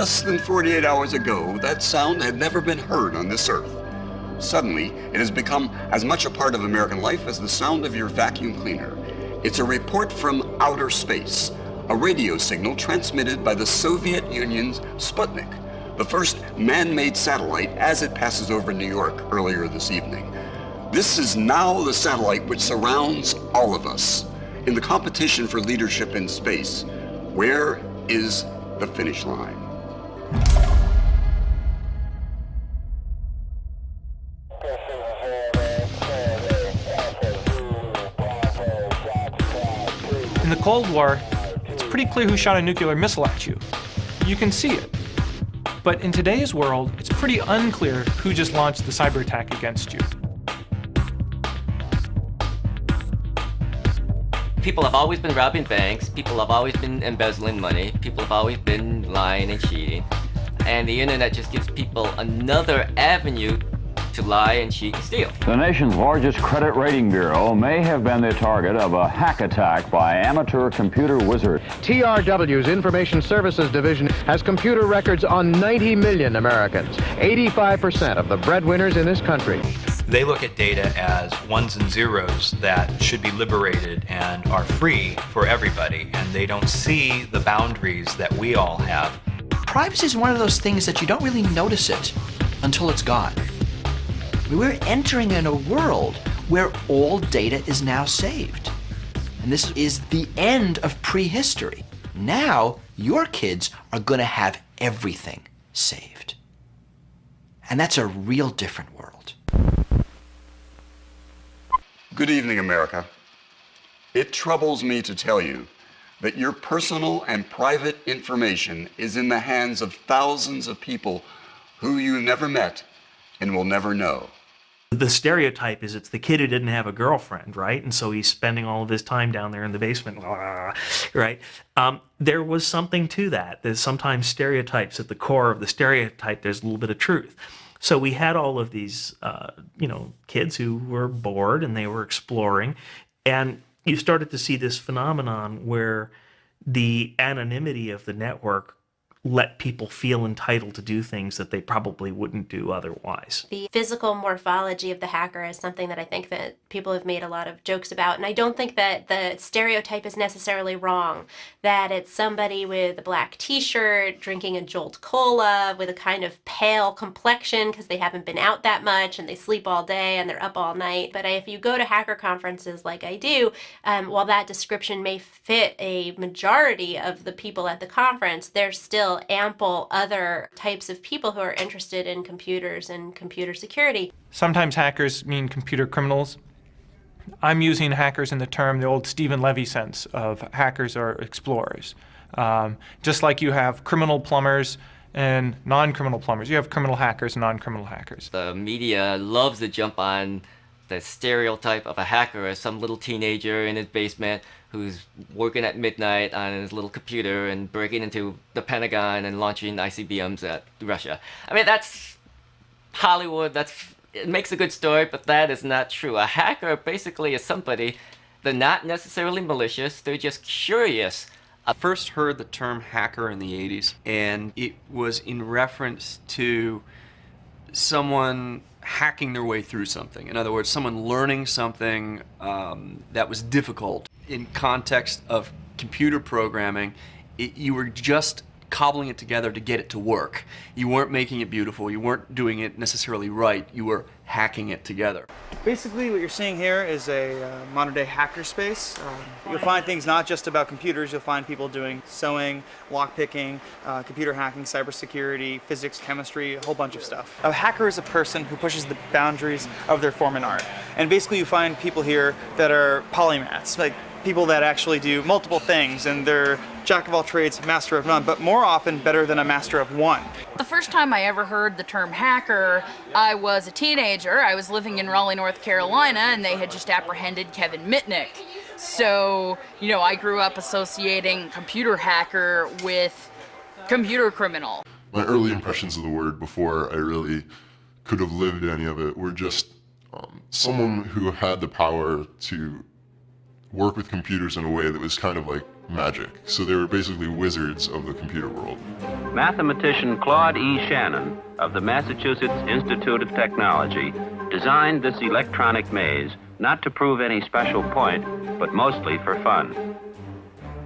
Less than 48 hours ago, that sound had never been heard on this earth. Suddenly, it has become as much a part of American life as the sound of your vacuum cleaner. It's a report from outer space, a radio signal transmitted by the Soviet Union's Sputnik, the first man-made satellite as it passes over New York earlier this evening. This is now the satellite which surrounds all of us. In the competition for leadership in space, where is the finish line? In the Cold War, it's pretty clear who shot a nuclear missile at you. You can see it. But in today's world, it's pretty unclear who just launched the cyber attack against you. People have always been robbing banks, people have always been embezzling money, people have always been lying and cheating. And the internet just gives people another avenue to lie and cheat and steal. The nation's largest credit rating bureau may have been the target of a hack attack by amateur computer wizards. TRW's Information Services Division has computer records on 90 million Americans, 85% of the breadwinners in this country. They look at data as ones and zeros that should be liberated and are free for everybody, and they don't see the boundaries that we all have. Privacy is one of those things that you don't really notice it until it's gone. We're entering in a world where all data is now saved. And this is the end of prehistory. Now, your kids are going to have everything saved. And that's a real different world. Good evening, America. It troubles me to tell you that your personal and private information is in the hands of thousands of people who you never met and will never know. The stereotype is it's the kid who didn't have a girlfriend, right? And so he's spending all of his time down there in the basement, right? There was something to that. There's sometimes stereotypes at the core of the stereotype. There's a little bit of truth. So we had all of these, kids who were bored and they were exploring. And you started to see this phenomenon where the anonymity of the network let people feel entitled to do things that they probably wouldn't do otherwise. The physical morphology of the hacker is something that I think that people have made a lot of jokes about, and I don't think that the stereotype is necessarily wrong, that it's somebody with a black t-shirt, drinking a Jolt Cola, with a kind of pale complexion because they haven't been out that much and they sleep all day and they're up all night. But if you go to hacker conferences like I do, while that description may fit a majority of the people at the conference, there's still ample other types of people who are interested in computers and computer security. Sometimes hackers mean computer criminals. I'm using hackers in the old Stephen Levy sense of hackers are explorers. Just like you have criminal plumbers and non-criminal plumbers, you have criminal hackers and non-criminal hackers. The media loves to jump on the stereotype of a hacker as some little teenager in his basement who's working at midnight on his little computer and breaking into the Pentagon and launching ICBMs at Russia. I mean, that's Hollywood, it makes a good story, but that is not true. A hacker basically is somebody, they're not necessarily malicious, they're just curious. I first heard the term hacker in the 80s, and it was in reference to someone hacking their way through something. In other words, someone learning something that was difficult. In context of computer programming, you were just cobbling it together to get it to work. You weren't making it beautiful, you weren't doing it necessarily right, you were hacking it together. Basically what you're seeing here is a modern day hacker space. You'll find things not just about computers, you'll find people doing sewing, lockpicking, computer hacking, cybersecurity, physics, chemistry, a whole bunch of stuff. A hacker is a person who pushes the boundaries of their form and art. And basically you find people here that are polymaths, like people that actually do multiple things, and they're jack of all trades, master of none, but more often better than a master of one. The first time I ever heard the term hacker, I was a teenager. I was living in Raleigh, North Carolina, and they had just apprehended Kevin Mitnick. So, I grew up associating computer hacker with computer criminal. My early impressions of the word before I really could have lived any of it were just someone who had the power to work with computers in a way that was kind of like magic. So they were basically wizards of the computer world. Mathematician Claude E. Shannon of the Massachusetts Institute of Technology designed this electronic maze not to prove any special point, but mostly for fun.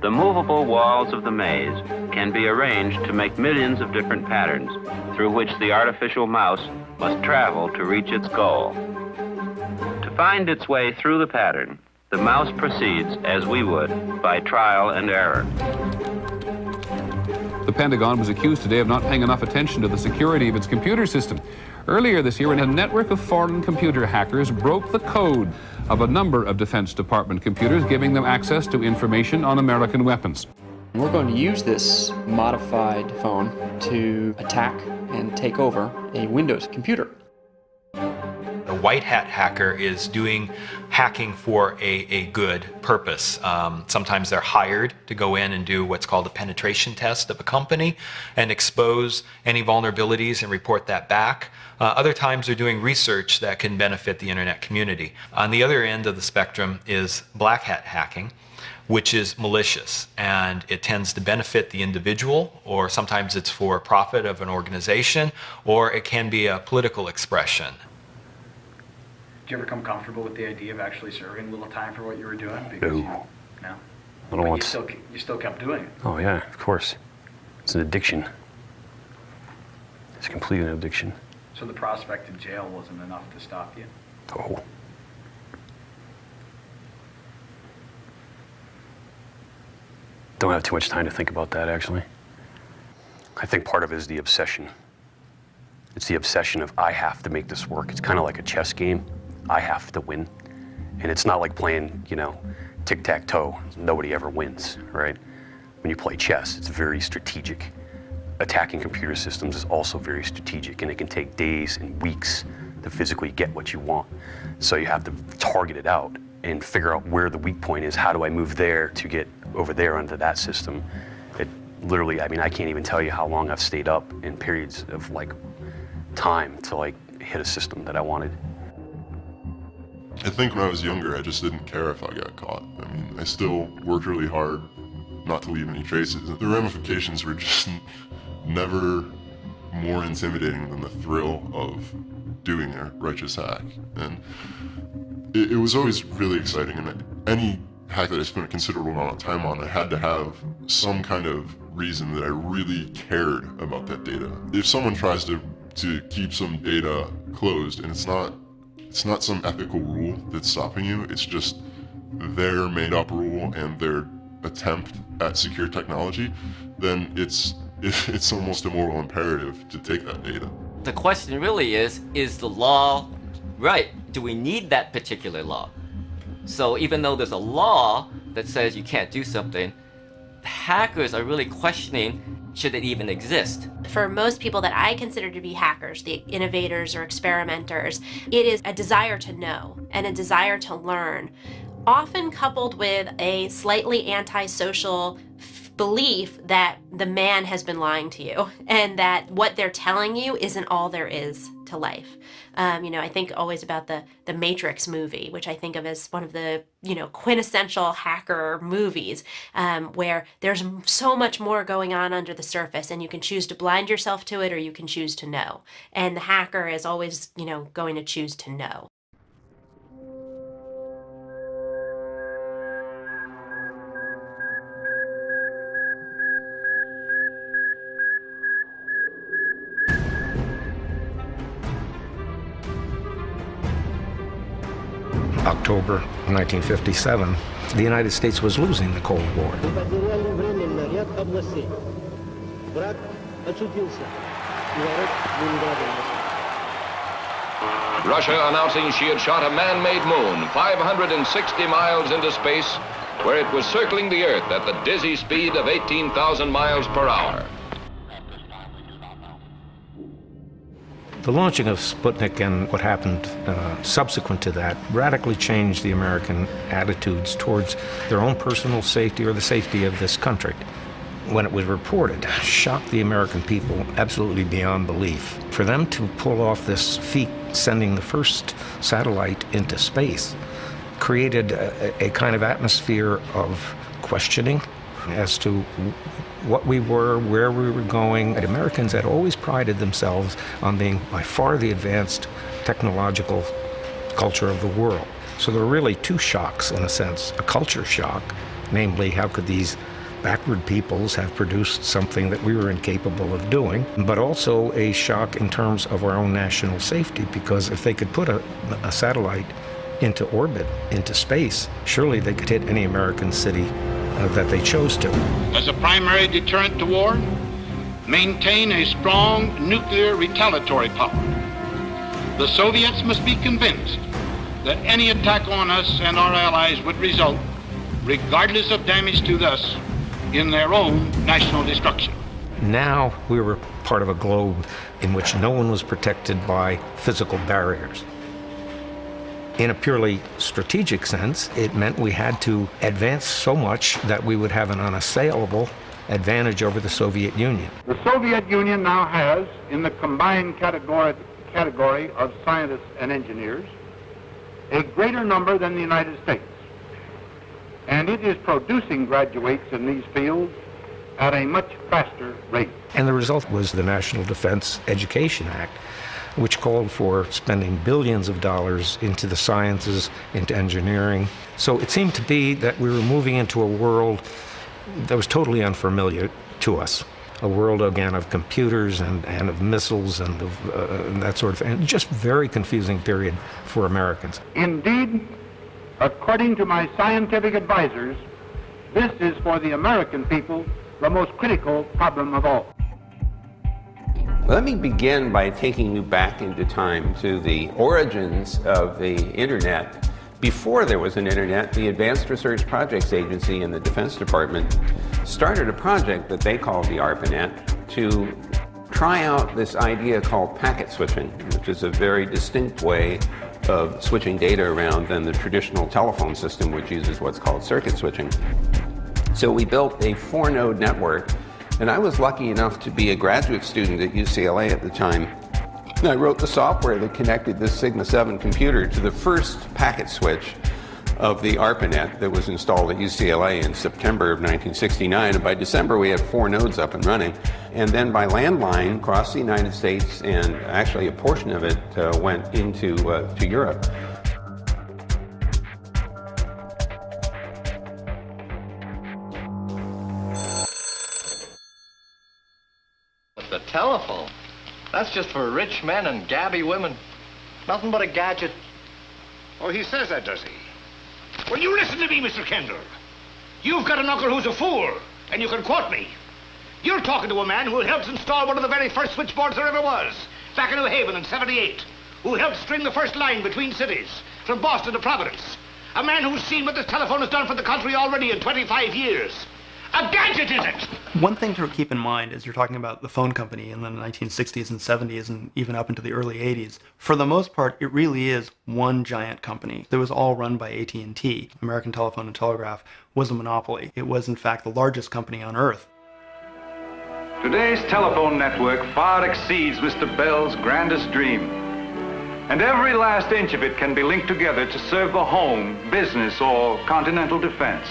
The movable walls of the maze can be arranged to make millions of different patterns through which the artificial mouse must travel to reach its goal. To find its way through the pattern, the mouse proceeds, as we would, by trial and error. The Pentagon was accused today of not paying enough attention to the security of its computer system. Earlier this year, a network of foreign computer hackers broke the code of a number of Defense Department computers, giving them access to information on American weapons. We're going to use this modified phone to attack and take over a Windows computer. A white hat hacker is doing hacking for a good purpose. Sometimes they're hired to go in and do what's called a penetration test of a company and expose any vulnerabilities and report that back. Other times they're doing research that can benefit the internet community. On the other end of the spectrum is black hat hacking, which is malicious, and it tends to benefit the individual, or sometimes it's for profit of an organization, or it can be a political expression. Did you ever come comfortable with the idea of actually serving a little time for what you were doing? Because No. No? I don't want You still kept doing it. Oh yeah, of course. It's an addiction. It's completely an addiction. So the prospect of jail wasn't enough to stop you? Oh. Don't have too much time to think about that, actually. I think part of it is the obsession. It's the obsession of, I have to make this work. It's kind of like a chess game. I have to win. And it's not like playing, you know, tic-tac-toe. Nobody ever wins, right? When you play chess, it's very strategic. Attacking computer systems is also very strategic, and it can take days and weeks to physically get what you want. So you have to target it out and figure out where the weak point is. How do I move there to get over there onto that system? It literally, I mean, I can't even tell you how long I've stayed up in periods of like time to like hit a system that I wanted. I think when I was younger, I just didn't care if I got caught. I mean, I still worked really hard not to leave any traces. The ramifications were just never more intimidating than the thrill of doing a righteous hack. And it was always really exciting, and any hack that I spent a considerable amount of time on, I had to have some kind of reason that I really cared about that data. If someone tries to keep some data closed, and it's not some ethical rule that's stopping you, it's just their made-up rule and their attempt at secure technology, then it's almost a moral imperative to take that data. The question really is the law right? Do we need that particular law? So even though there's a law that says you can't do something, hackers are really questioning, should it even exist? For most people that I consider to be hackers, the innovators or experimenters, it is a desire to know and a desire to learn, often coupled with a slightly antisocial belief that the man has been lying to you and that what they're telling you isn't all there is to life. I think always about the Matrix movie, which I think of as one of the, quintessential hacker movies, where there's so much more going on under the surface and you can choose to blind yourself to it or you can choose to know. And the hacker is always, going to choose to know. October 1957, the United States was losing the Cold War. Russia announcing she had shot a man-made moon 560 miles into space, where it was circling the Earth at the dizzy speed of 18,000 miles per hour. The launching of Sputnik and what happened subsequent to that radically changed the American attitudes towards their own personal safety or the safety of this country. When it was reported, shocked the American people absolutely beyond belief. For them to pull off this feat, sending the first satellite into space, created a kind of atmosphere of questioning as to what we were, where we were going. And Americans had always prided themselves on being by far the advanced technological culture of the world. So there were really two shocks, in a sense. A culture shock, namely, how could these backward peoples have produced something that we were incapable of doing, but also a shock in terms of our own national safety, because if they could put a satellite into orbit, into space, surely they could hit any American city that they chose to. As a primary deterrent to war, maintain a strong nuclear retaliatory power. The Soviets must be convinced that any attack on us and our allies would result, regardless of damage to us, in their own national destruction. Now we were part of a globe in which no one was protected by physical barriers. In a purely strategic sense, it meant we had to advance so much that we would have an unassailable advantage over the Soviet Union. The Soviet Union now has, in the combined category of scientists and engineers, a greater number than the United States. And it is producing graduates in these fields at a much faster rate. And the result was the National Defense Education Act, which called for spending billions of dollars into the sciences, into engineering. So it seemed to be that we were moving into a world that was totally unfamiliar to us. A world, again, of computers and of missiles and of that sort of thing. Just very confusing period for Americans. Indeed, according to my scientific advisors, this is for the American people the most critical problem of all. Let me begin by taking you back into time to the origins of the Internet. Before there was an Internet, the Advanced Research Projects Agency in the Defense Department started a project that they called the ARPANET to try out this idea called packet switching, which is a very distinct way of switching data around than the traditional telephone system, which uses what's called circuit switching. So we built a 4-node network, and I was lucky enough to be a graduate student at UCLA at the time. And I wrote the software that connected this Sigma 7 computer to the first packet switch of the ARPANET that was installed at UCLA in September of 1969. And by December, we had 4 nodes up and running. And then by landline across the United States, and actually a portion of it went into to Europe. The telephone? That's just for rich men and gabby women. Nothing but a gadget. Oh, he says that, does he? Well, you listen to me, Mr. Kendall. You've got an uncle who's a fool, and you can quote me. You're talking to a man who helped install one of the very first switchboards there ever was, back in New Haven in '78, who helped string the first line between cities, from Boston to Providence. A man who's seen what this telephone has done for the country already in 25 years. A gadget, is it? One thing to keep in mind is you're talking about the phone company in the 1960s and 70s and even up into the early 80s. For the most part, it really is one giant company. It was all run by AT&T. American Telephone and Telegraph was a monopoly. It was, in fact, the largest company on earth. Today's telephone network far exceeds Mr. Bell's grandest dream. And every last inch of it can be linked together to serve the home, business, or continental defense.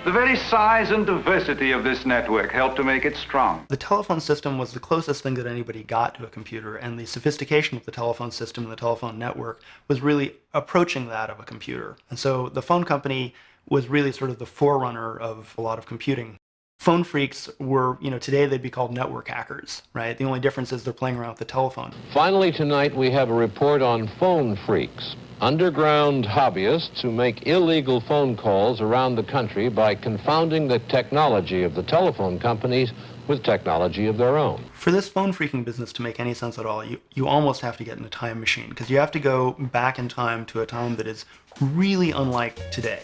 The very size and diversity of this network helped to make it strong. The telephone system was the closest thing that anybody got to a computer, and the sophistication of the telephone system and the telephone network was really approaching that of a computer. And so the phone company was really sort of the forerunner of a lot of computing. Phone phreaks were, today they'd be called network hackers, right? The only difference is they're playing around with the telephone. Finally tonight we have a report on phone phreaks. Underground hobbyists who make illegal phone calls around the country by confounding the technology of the telephone companies with technology of their own. For this phone phreaking business to make any sense at all, you almost have to get in a time machine, because you have to go back in time to a time that is really unlike today.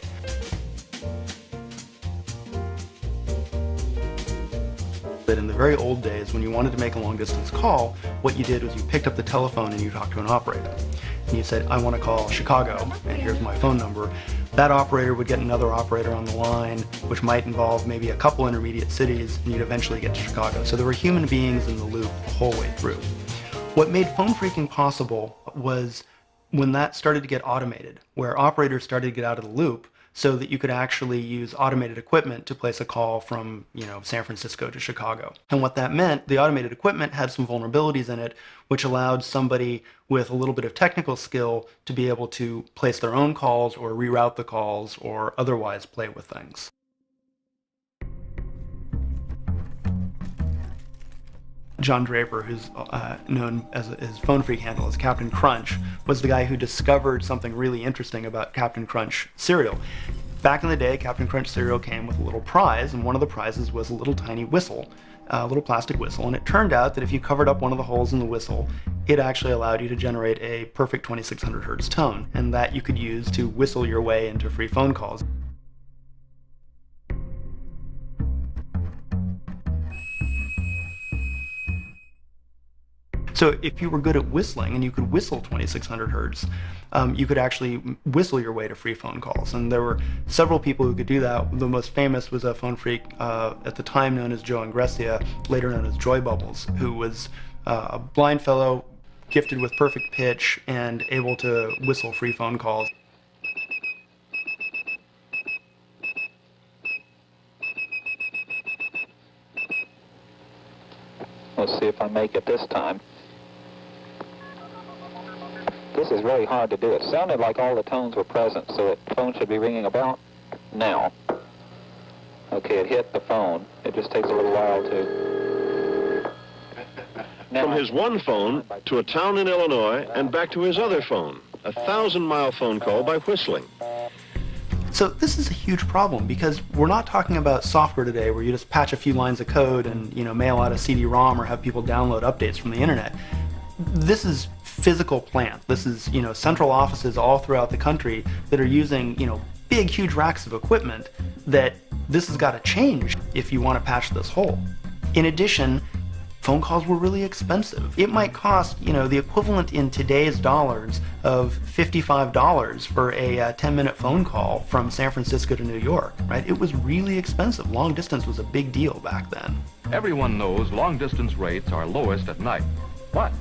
That in the very old days, when you wanted to make a long-distance call, what you did was you picked up the telephone and you talked to an operator. And you said, I want to call Chicago, and here's my phone number. That operator would get another operator on the line, which might involve maybe a couple intermediate cities, and you'd eventually get to Chicago. So there were human beings in the loop the whole way through. What made phone phreaking possible was when that started to get automated, where operators started to get out of the loop, so that you could actually use automated equipment to place a call from, San Francisco to Chicago. And what that meant, the automated equipment had some vulnerabilities in it, which allowed somebody with a little bit of technical skill to be able to place their own calls or reroute the calls or otherwise play with things. John Draper, who's known as his phone freak handle as Captain Crunch, was the guy who discovered something really interesting about Captain Crunch cereal. Back in the day, Captain Crunch cereal came with a little prize, and one of the prizes was a little tiny whistle, a little plastic whistle, and it turned out that if you covered up one of the holes in the whistle, it actually allowed you to generate a perfect 2600 hertz tone, and that you could use to whistle your way into free phone calls. So if you were good at whistling and you could whistle 2600 hertz, you could actually whistle your way to free phone calls. And there were several people who could do that. The most famous was a phone freak at the time known as Joe Ingressia, later known as Joy Bubbles, who was a blind fellow, gifted with perfect pitch, and able to whistle free phone calls. Let's see if I make it this time. This is really hard to do. It sounded like all the tones were present, so the phone should be ringing about now. Okay, it hit the phone. It just takes a little while to... From his one phone to a town in Illinois and back to his other phone. A 1,000-mile phone call by whistling. So this is a huge problem because we're not talking about software today where you just patch a few lines of code and mail out a CD-ROM or have people download updates from the internet. This is physical plant. This is central offices all throughout the country that are using big huge racks of equipment that this has got to change if you want to patch this hole. In addition, phone calls were really expensive. It might cost, the equivalent in today's dollars of $55 for a 10-minute phone call from San Francisco to New York, right? It was really expensive. Long distance was a big deal back then. Everyone knows long-distance rates are lowest at night. But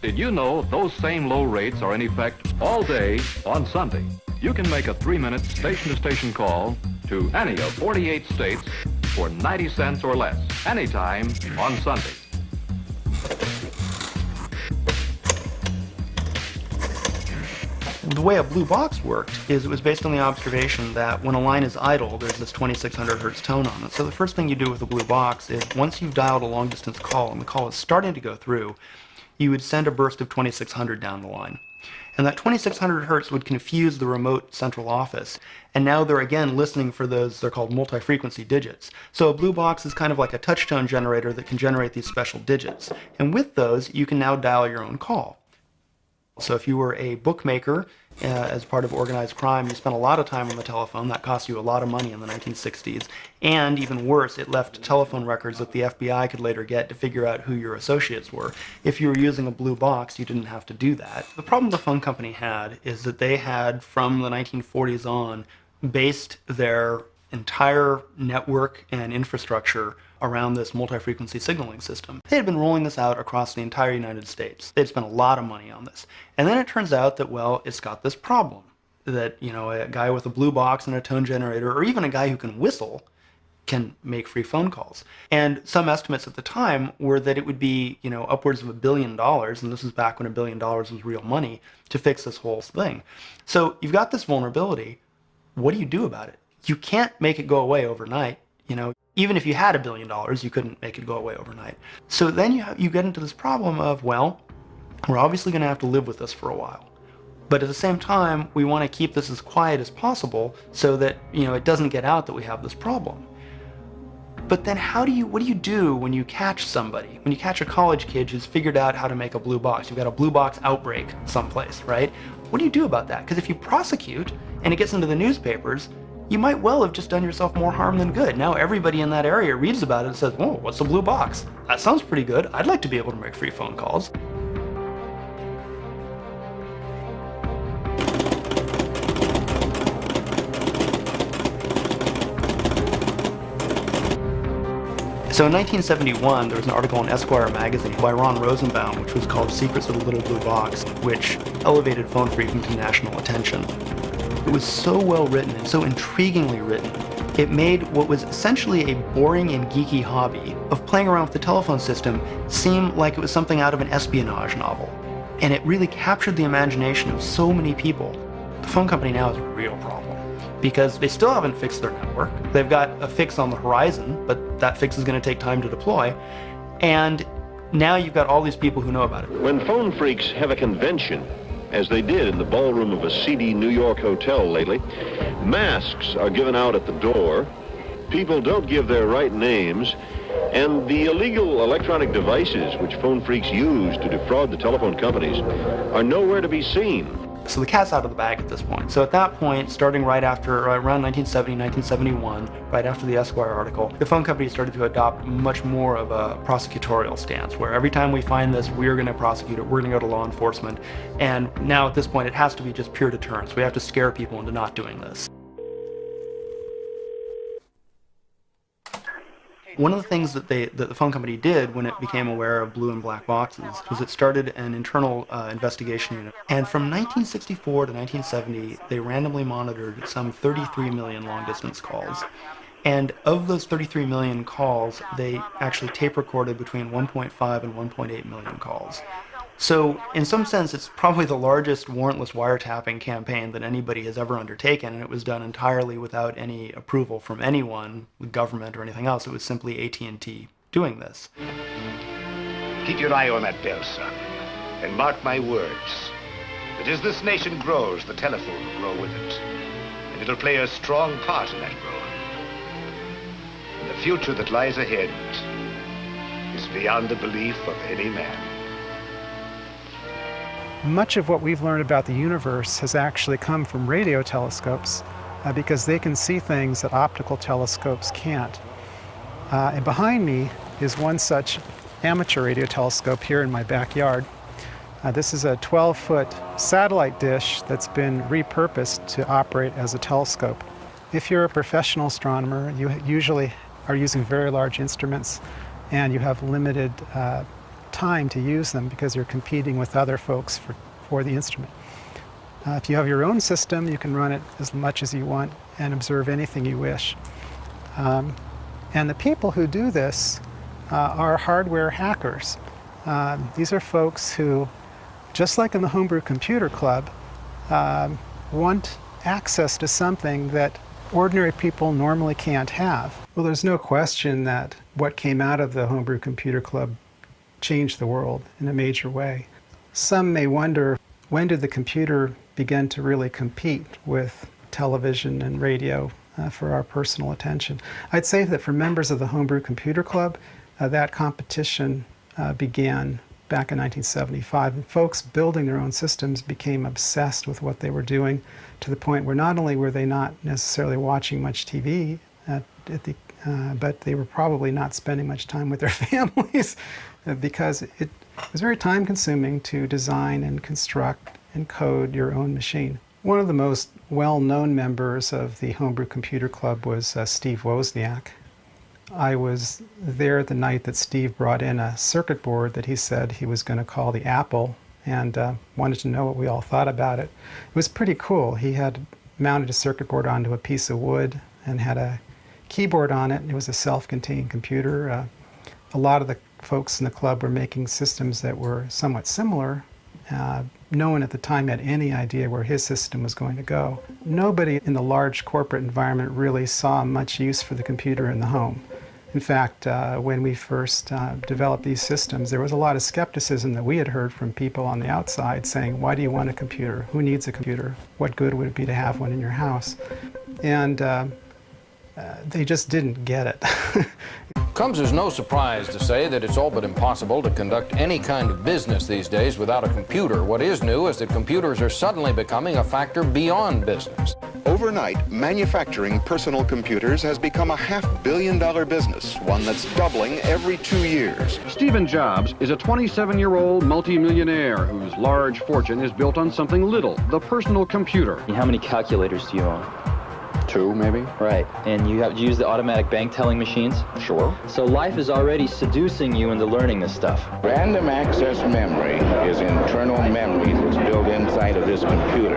did you know those same low rates are in effect all day on Sunday? You can make a 3-minute station-to-station call to any of 48 states for 90 cents or less, anytime on Sunday. The way a blue box worked is it was based on the observation that when a line is idle, there's this 2600 hertz tone on it. So the first thing you do with a blue box is once you've dialed a long distance call and the call is starting to go through, you would send a burst of 2600 down the line. And that 2600 hertz would confuse the remote central office. And now they're again listening for those, they're called multi-frequency digits. So a blue box is kind of like a touch-tone generator that can generate these special digits. And with those, you can now dial your own call. So if you were a bookmaker as part of organized crime, you spent a lot of time on the telephone. That cost you a lot of money in the 1960s. And even worse, it left telephone records that the FBI could later get to figure out who your associates were. If you were using a blue box, you didn't have to do that. The problem the phone company had is that they had, from the 1940s on, based their entire network and infrastructure around this multi-frequency signaling system. They had been rolling this out across the entire United States. They'd spent a lot of money on this. And then it turns out that, well, it's got this problem. That, a guy with a blue box and a tone generator, or even a guy who can whistle, can make free phone calls. And some estimates at the time were that it would be, upwards of $1 billion, and this was back when $1 billion was real money, to fix this whole thing. So you've got this vulnerability. What do you do about it? You can't make it go away overnight. Even if you had $1 billion, you couldn't make it go away overnight. So then you get into this problem of, well, we're obviously going to have to live with this for a while. But at the same time, we want to keep this as quiet as possible so that, it doesn't get out that we have this problem. But then what do you do when you catch somebody? When you catch a college kid who's figured out how to make a blue box? You've got a blue box outbreak someplace, right? What do you do about that? Because if you prosecute and it gets into the newspapers, you might well have just done yourself more harm than good. Now everybody in that area reads about it and says, "Whoa, what's a blue box? That sounds pretty good. I'd like to be able to make free phone calls." So in 1971, there was an article in Esquire magazine by Ron Rosenbaum, which was called Secrets of the Little Blue Box, which elevated phone phreaking to national attention. It was so well written and so intriguingly written. It made what was essentially a boring and geeky hobby of playing around with the telephone system seem like it was something out of an espionage novel. And it really captured the imagination of so many people. The phone company now is a real problem because they still haven't fixed their network. They've got a fix on the horizon, but that fix is going to take time to deploy. And now you've got all these people who know about it. When phone freaks have a convention, as they did in the ballroom of a seedy New York hotel lately, masks are given out at the door, people don't give their right names, and the illegal electronic devices which phone freaks use to defraud the telephone companies are nowhere to be seen. So the cat's out of the bag at this point. So at that point, starting right after, around 1970, 1971, right after the Esquire article, the phone company started to adopt much more of a prosecutorial stance, where every time we find this, we're going to prosecute it, we're going to go to law enforcement. And now at this point, it has to be just pure deterrence. We have to scare people into not doing this. One of the things that the phone company did when it became aware of blue and black boxes was it started an internal investigation unit. And from 1964 to 1970, they randomly monitored some 33 million long-distance calls. And of those 33 million calls, they actually tape recorded between 1.5 and 1.8 million calls. So in some sense, it's probably the largest warrantless wiretapping campaign that anybody has ever undertaken, and it was done entirely without any approval from anyone, the government or anything else. It was simply AT&T doing this. Keep your eye on that bell, son, and mark my words, that as this nation grows, the telephone will grow with it, and it'll play a strong part in that growth. And the future that lies ahead is beyond the belief of any man. Much of what we've learned about the universe has actually come from radio telescopes because they can see things that optical telescopes can't. And behind me is one such amateur radio telescope here in my backyard. This is a 12-foot satellite dish that's been repurposed to operate as a telescope. If you're a professional astronomer, you usually are using very large instruments and you have limited time to use them because you're competing with other folks for the instrument. If you have your own system, you can run it as much as you want and observe anything you wish. And the people who do this are hardware hackers. These are folks who, just like in the Homebrew Computer Club, want access to something that ordinary people normally can't have. Well, there's no question that what came out of the Homebrew Computer Club changed the world in a major way. Some may wonder, when did the computer begin to really compete with television and radio for our personal attention? I'd say that for members of the Homebrew Computer Club, that competition began back in 1975. And folks building their own systems became obsessed with what they were doing to the point where not only were they not necessarily watching much TV, but they were probably not spending much time with their families because it was very time-consuming to design and construct and code your own machine. One of the most well-known members of the Homebrew Computer Club was Steve Wozniak. I was there the night that Steve brought in a circuit board that he said he was going to call the Apple and wanted to know what we all thought about it. It was pretty cool. He had mounted a circuit board onto a piece of wood and had a keyboard on it. It was a self-contained computer. A lot of the folks in the club were making systems that were somewhat similar. No one at the time had any idea where his system was going to go. Nobody in the large corporate environment really saw much use for the computer in the home. In fact, when we first developed these systems, there was a lot of skepticism that we had heard from people on the outside saying, why do you want a computer? Who needs a computer? What good would it be to have one in your house? And they just didn't get it. Comes as no surprise to say that it's all but impossible to conduct any kind of business these days without a computer. What is new is that computers are suddenly becoming a factor beyond business. Overnight, manufacturing personal computers has become a $500 million business, one that's doubling every 2 years. Stephen Jobs is a 27-year-old multimillionaire whose large fortune is built on something little, the personal computer. How many calculators do you own? 2, maybe? Right. And you have use the automatic bank telling machines? Sure. So life is already seducing you into learning this stuff. Random access memory is internal memory that's built inside of this computer.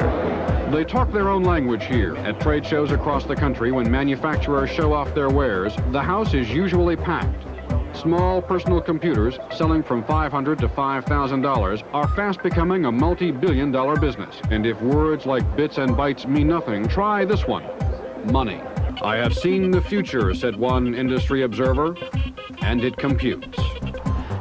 They talk their own language here. At trade shows across the country, when manufacturers show off their wares, the house is usually packed. Small personal computers selling from $500 to $5,000 are fast becoming a multi-billion-dollar business. And if words like bits and bytes mean nothing, try this one: money. I have seen the future, said one industry observer, and it computes.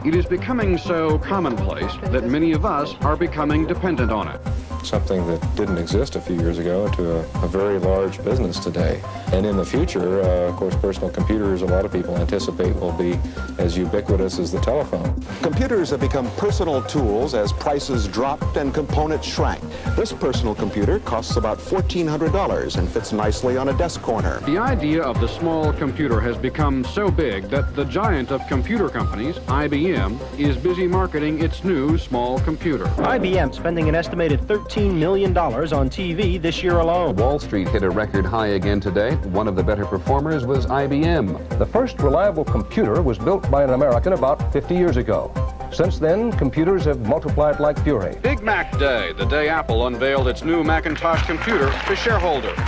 It is becoming so commonplace that many of us are becoming dependent on it. Something that didn't exist a few years ago to a very large business today. And in the future, of course, personal computers, a lot of people anticipate, will be as ubiquitous as the telephone. Computers have become personal tools as prices dropped and components shrank. This personal computer costs about $1,400 and fits nicely on a desk corner. The idea of the small computer has become so big that the giant of computer companies, IBM, is busy marketing its new small computer. IBM spending an estimated $13 million on TV this year alone. Wall Street hit a record high again today. One of the better performers was IBM. The first reliable computer was built by an American about 50 years ago. Since then, computers have multiplied like fury. Big Mac Day, the day Apple unveiled its new Macintosh computer to shareholders.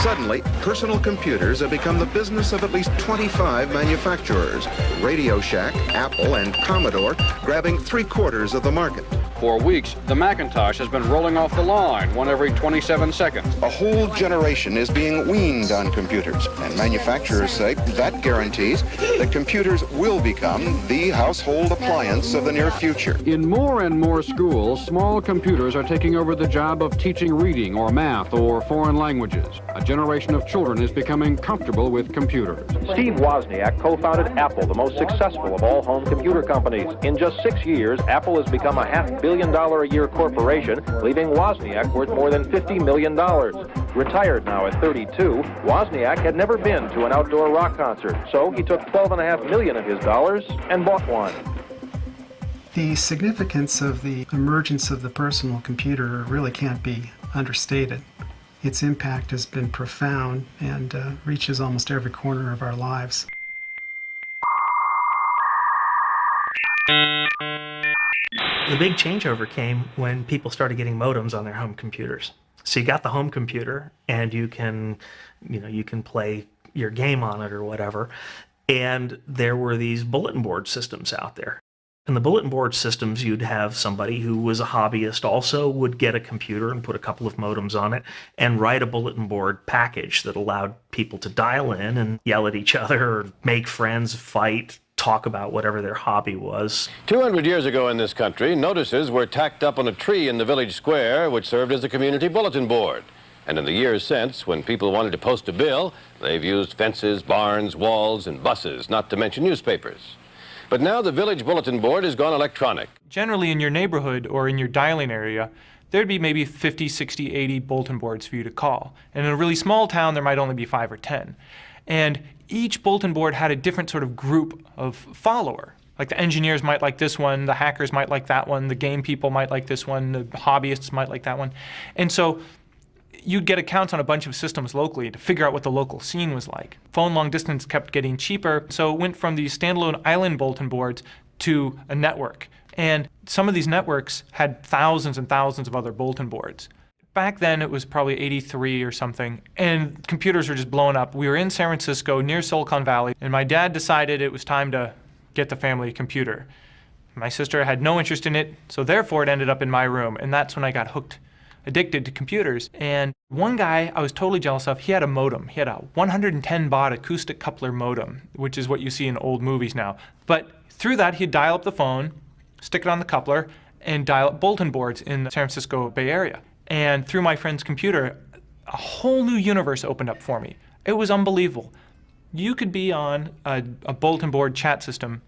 Suddenly, personal computers have become the business of at least 25 manufacturers. Radio Shack, Apple, and Commodore grabbing 3/4 of the market. For weeks, the Macintosh has been rolling off the line, one every 27 seconds. A whole generation is being weaned on computers, and manufacturers say that guarantees that computers will become the household appliance of the near future. In more and more schools, small computers are taking over the job of teaching reading or math or foreign languages. A generation of children is becoming comfortable with computers. Steve Wozniak co-founded Apple, the most successful of all home computer companies. In just 6 years, Apple has become a $500 million a year corporation, leaving Wozniak worth more than $50 million. Retired now at 32, Wozniak had never been to an outdoor rock concert, so he took $12.5 million of his dollars and bought one. The significance of the emergence of the personal computer really can't be understated. Its impact has been profound and reaches almost every corner of our lives. The big changeover came when people started getting modems on their home computers. So you got the home computer and you can play your game on it or whatever. And there were these bulletin board systems out there. In the bulletin board systems, you'd have somebody who was a hobbyist also would get a computer and put a couple of modems on it and write a bulletin board package that allowed people to dial in and yell at each other or make friends, fight, talk about whatever their hobby was. 200 years ago in this country, notices were tacked up on a tree in the village square, which served as a community bulletin board. And in the years since, when people wanted to post a bill, they've used fences, barns, walls, and buses, not to mention newspapers. But now the village bulletin board has gone electronic. Generally in your neighborhood or in your dialing area, there'd be maybe 50, 60, 80 bulletin boards for you to call. And in a really small town, there might only be 5 or 10. And each bulletin board had a different sort of group of follower. Like the engineers might like this one, the hackers might like that one, the game people might like this one, the hobbyists might like that one. And so you'd get accounts on a bunch of systems locally to figure out what the local scene was like. Phone long distance kept getting cheaper, so it went from these standalone island bulletin boards to a network. And some of these networks had thousands and thousands of other bulletin boards. Back then, it was probably 83 or something, and computers were just blowing up. We were in San Francisco, near Silicon Valley, and my dad decided it was time to get the family a computer. My sister had no interest in it, so therefore it ended up in my room, and that's when I got hooked, addicted to computers. And one guy I was totally jealous of, he had a modem. He had a 110 baud acoustic coupler modem, which is what you see in old movies now. But through that, he'd dial up the phone, stick it on the coupler, and dial up bulletin boards in the San Francisco Bay Area. And through my friend's computer, a whole new universe opened up for me. It was unbelievable. You could be on a bulletin board chat system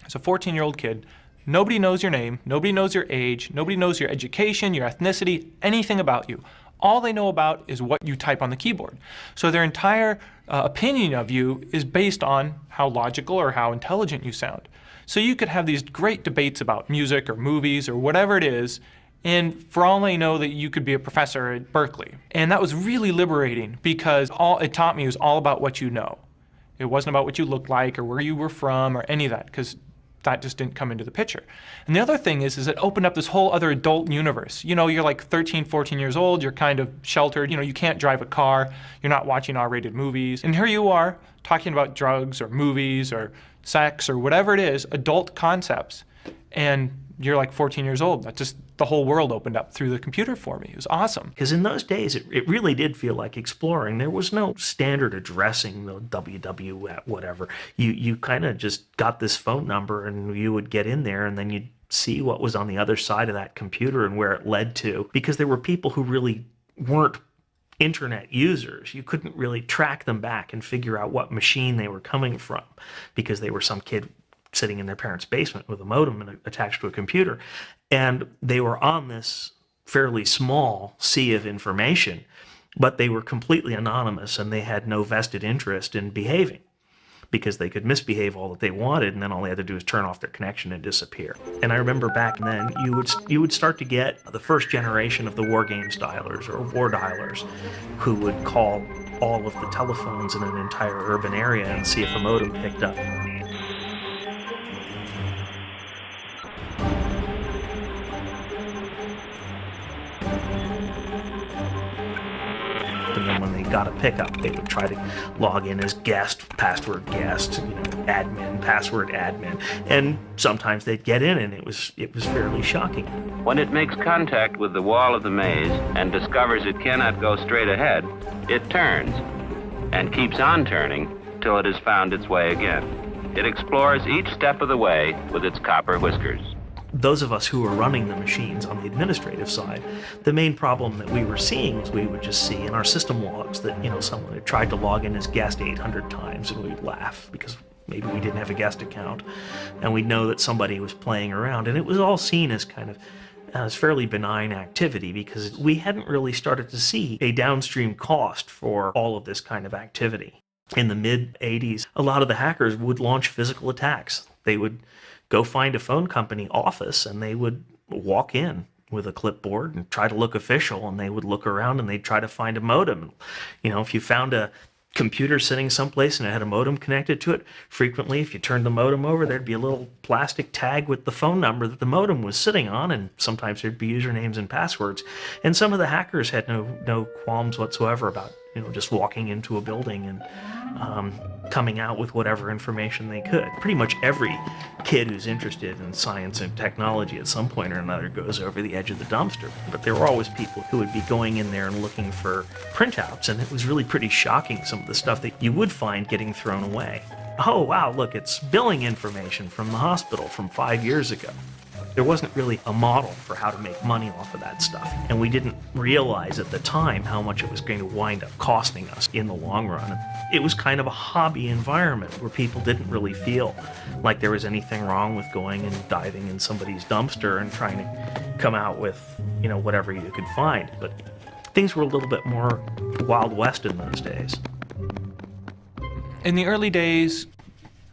as a 14-year-old kid. Nobody knows your name, nobody knows your age, nobody knows your education, your ethnicity, anything about you. All they know about is what you type on the keyboard. So their entire opinion of you is based on how logical or how intelligent you sound. So you could have these great debates about music or movies or whatever it is, and for all they know that you could be a professor at Berkeley. And that was really liberating because all it taught me was all about what you know. It wasn't about what you looked like or where you were from or any of that, because that just didn't come into the picture. And the other thing is it opened up this whole other adult universe. You know, you're like 13, 14 years old, you're kind of sheltered, you know, you can't drive a car, you're not watching R-rated movies. And here you are talking about drugs or movies or sex or whatever it is, adult concepts. And you're like 14 years old. That just, the whole world opened up through the computer for me. It was awesome. Because in those days, it really did feel like exploring. There was no standard addressing, the www whatever. You kind of just got this phone number and you would get in there and then you'd see what was on the other side of that computer and where it led to. Because there were people who really weren't internet users. You couldn't really track them back and figure out what machine they were coming from because they were some kid sitting in their parents' basement with a modem attached to a computer. And they were on this fairly small sea of information, but they were completely anonymous and they had no vested interest in behaving because they could misbehave all that they wanted and then all they had to do is turn off their connection and disappear. And I remember back then you would start to get the first generation of the war games dialers or war dialers who would call all of the telephones in an entire urban area and see if a modem picked up. And then when they got a pickup, they would try to log in as guest, password guest, you know, admin, password admin, and sometimes they'd get in, and it was fairly shocking. When it makes contact with the wall of the maze and discovers it cannot go straight ahead, it turns and keeps on turning till it has found its way again. It explores each step of the way with its copper whiskers. Those of us who were running the machines on the administrative side, the main problem that we were seeing was we would just see in our system logs that, you know, someone had tried to log in as guest 800 times, and we'd laugh because maybe we didn't have a guest account, and we'd know that somebody was playing around, and it was all seen as kind of as fairly benign activity because we hadn't really started to see a downstream cost for all of this kind of activity. In the mid-'80s, a lot of the hackers would launch physical attacks. They would go find a phone company office and they would walk in with a clipboard and try to look official, and they would look around and they'd try to find a modem. You know, if you found a computer sitting someplace and it had a modem connected to it, frequently if you turned the modem over, there'd be a little plastic tag with the phone number that the modem was sitting on, and sometimes there'd be usernames and passwords. And some of the hackers had no qualms whatsoever about, you know, just walking into a building and coming out with whatever information they could. Pretty much every kid who's interested in science and technology at some point or another goes over the edge of the dumpster. But there were always people who would be going in there and looking for printouts, and it was really pretty shocking, some of the stuff that you would find getting thrown away. Oh, wow, look, it's billing information from the hospital from 5 years ago. There wasn't really a model for how to make money off of that stuff, and we didn't realize at the time how much it was going to wind up costing us in the long run. It was kind of a hobby environment where people didn't really feel like there was anything wrong with going and diving in somebody's dumpster and trying to come out with, you know, whatever you could find. But things were a little bit more Wild West in those days. In the early days,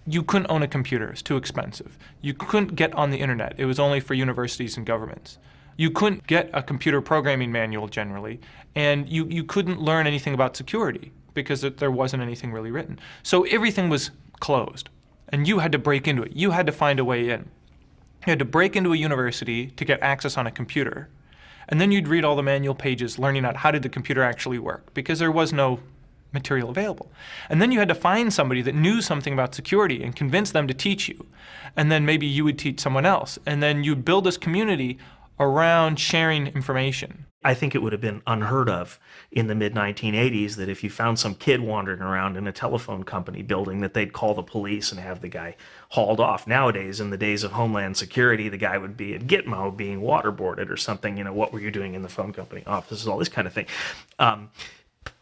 you couldn't own a computer. It's too expensive. You couldn't get on the internet. It was only for universities and governments. You couldn't get a computer programming manual generally, and you couldn't learn anything about security because there wasn't anything really written. So everything was closed, and you had to break into it. You had to find a way in. You had to break into a university to get access on a computer, and then you'd read all the manual pages learning out how did the computer actually work, because there was no material available. And then you had to find somebody that knew something about security and convince them to teach you. And then maybe you would teach someone else. And then you'd build this community around sharing information. I think it would have been unheard of in the mid-1980s that if you found some kid wandering around in a telephone company building that they'd call the police and have the guy hauled off. Nowadays, in the days of Homeland Security, the guy would be at Gitmo being waterboarded or something. You know, what were you doing in the phone company offices, all this kind of thing.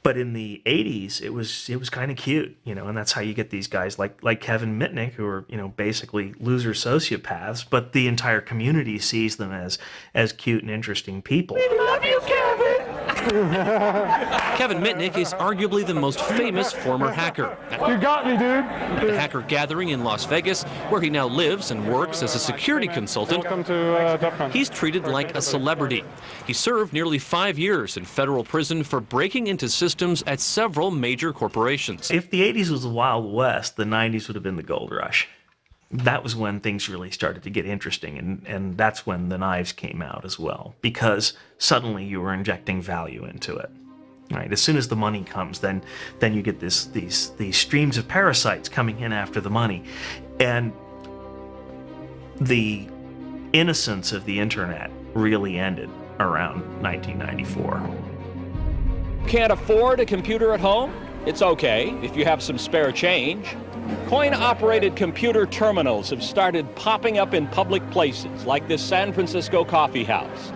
But in the 80s, it was kind of cute, you know, and that's how you get these guys like Kevin Mitnick, who are, you know, basically loser sociopaths, but the entire community sees them as cute and interesting people. We love you, Kevin! Kevin Mitnick is arguably the most famous former hacker. You got me, dude. The Hacker Gathering in Las Vegas, where he now lives and works as a security consultant. Welcome to DEF CON. He's treated like a celebrity. He served nearly 5 years in federal prison for breaking into systems at several major corporations. If the 80s was the Wild West, the 90s would have been the gold rush. that was when things really started to get interesting, and that's when the knives came out as well, because suddenly you were injecting value into it. Right? As soon as the money comes, then you get these streams of parasites coming in after the money, and the innocence of the internet really ended around 1994. Can't afford a computer at home? It's okay if you have some spare change. Coin-operated computer terminals have started popping up in public places like this San Francisco coffee house.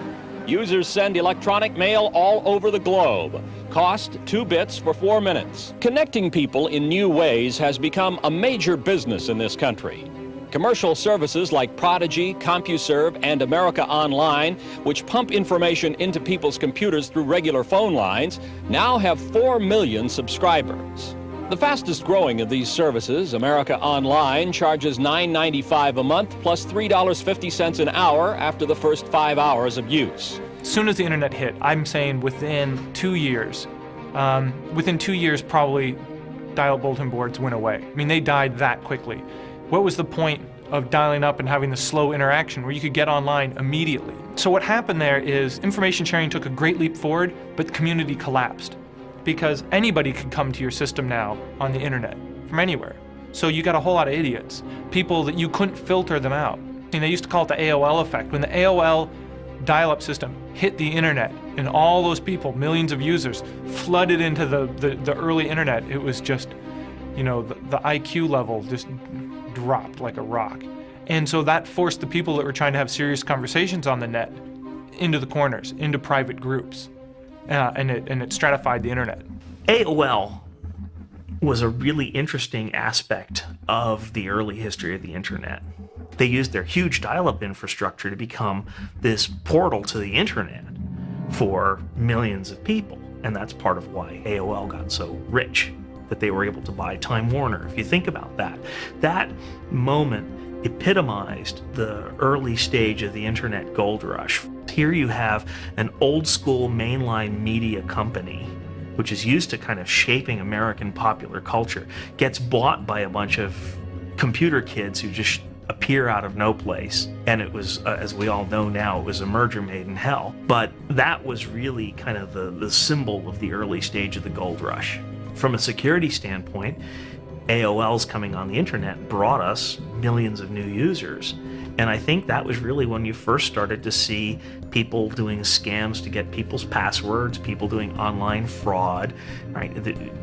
Users send electronic mail all over the globe. Cost 2 bits for 4 minutes. Connecting people in new ways has become a major business in this country. Commercial services like Prodigy, CompuServe, and America Online, which pump information into people's computers through regular phone lines, now have 4 million subscribers. The fastest growing of these services, America Online, charges $9.95 a month plus $3.50 an hour after the first 5 hours of use. As soon as the internet hit, I'm saying within 2 years, probably dial bulletin boards went away. I mean, they died that quickly. What was the point of dialing up and having the slow interaction where you could get online immediately? So what happened there is information sharing took a great leap forward, but the community collapsed because anybody could come to your system now on the internet from anywhere. So you got a whole lot of idiots, people that you couldn't filter them out. And they used to call it the AOL effect. When the AOL dial-up system hit the internet and all those people, millions of users, flooded into the early internet, it was just, you know, the IQ level just dropped like a rock. And so that forced the people that were trying to have serious conversations on the net into the corners, into private groups, and it stratified the internet. AOL was a really interesting aspect of the early history of the internet. They used their huge dial-up infrastructure to become this portal to the internet for millions of people, and that's part of why AOL got so rich, that they were able to buy Time Warner. If you think about that, that moment epitomized the early stage of the internet gold rush. Here you have an old school mainline media company, which is used to kind of shaping American popular culture, gets bought by a bunch of computer kids who just appear out of no place. And it was, as we all know now, it was a merger made in hell. But that was really kind of the symbol of the early stage of the gold rush. From a security standpoint, AOL's coming on the internet brought us millions of new users. And I think that was really when you first started to see people doing scams to get people's passwords, people doing online fraud, right?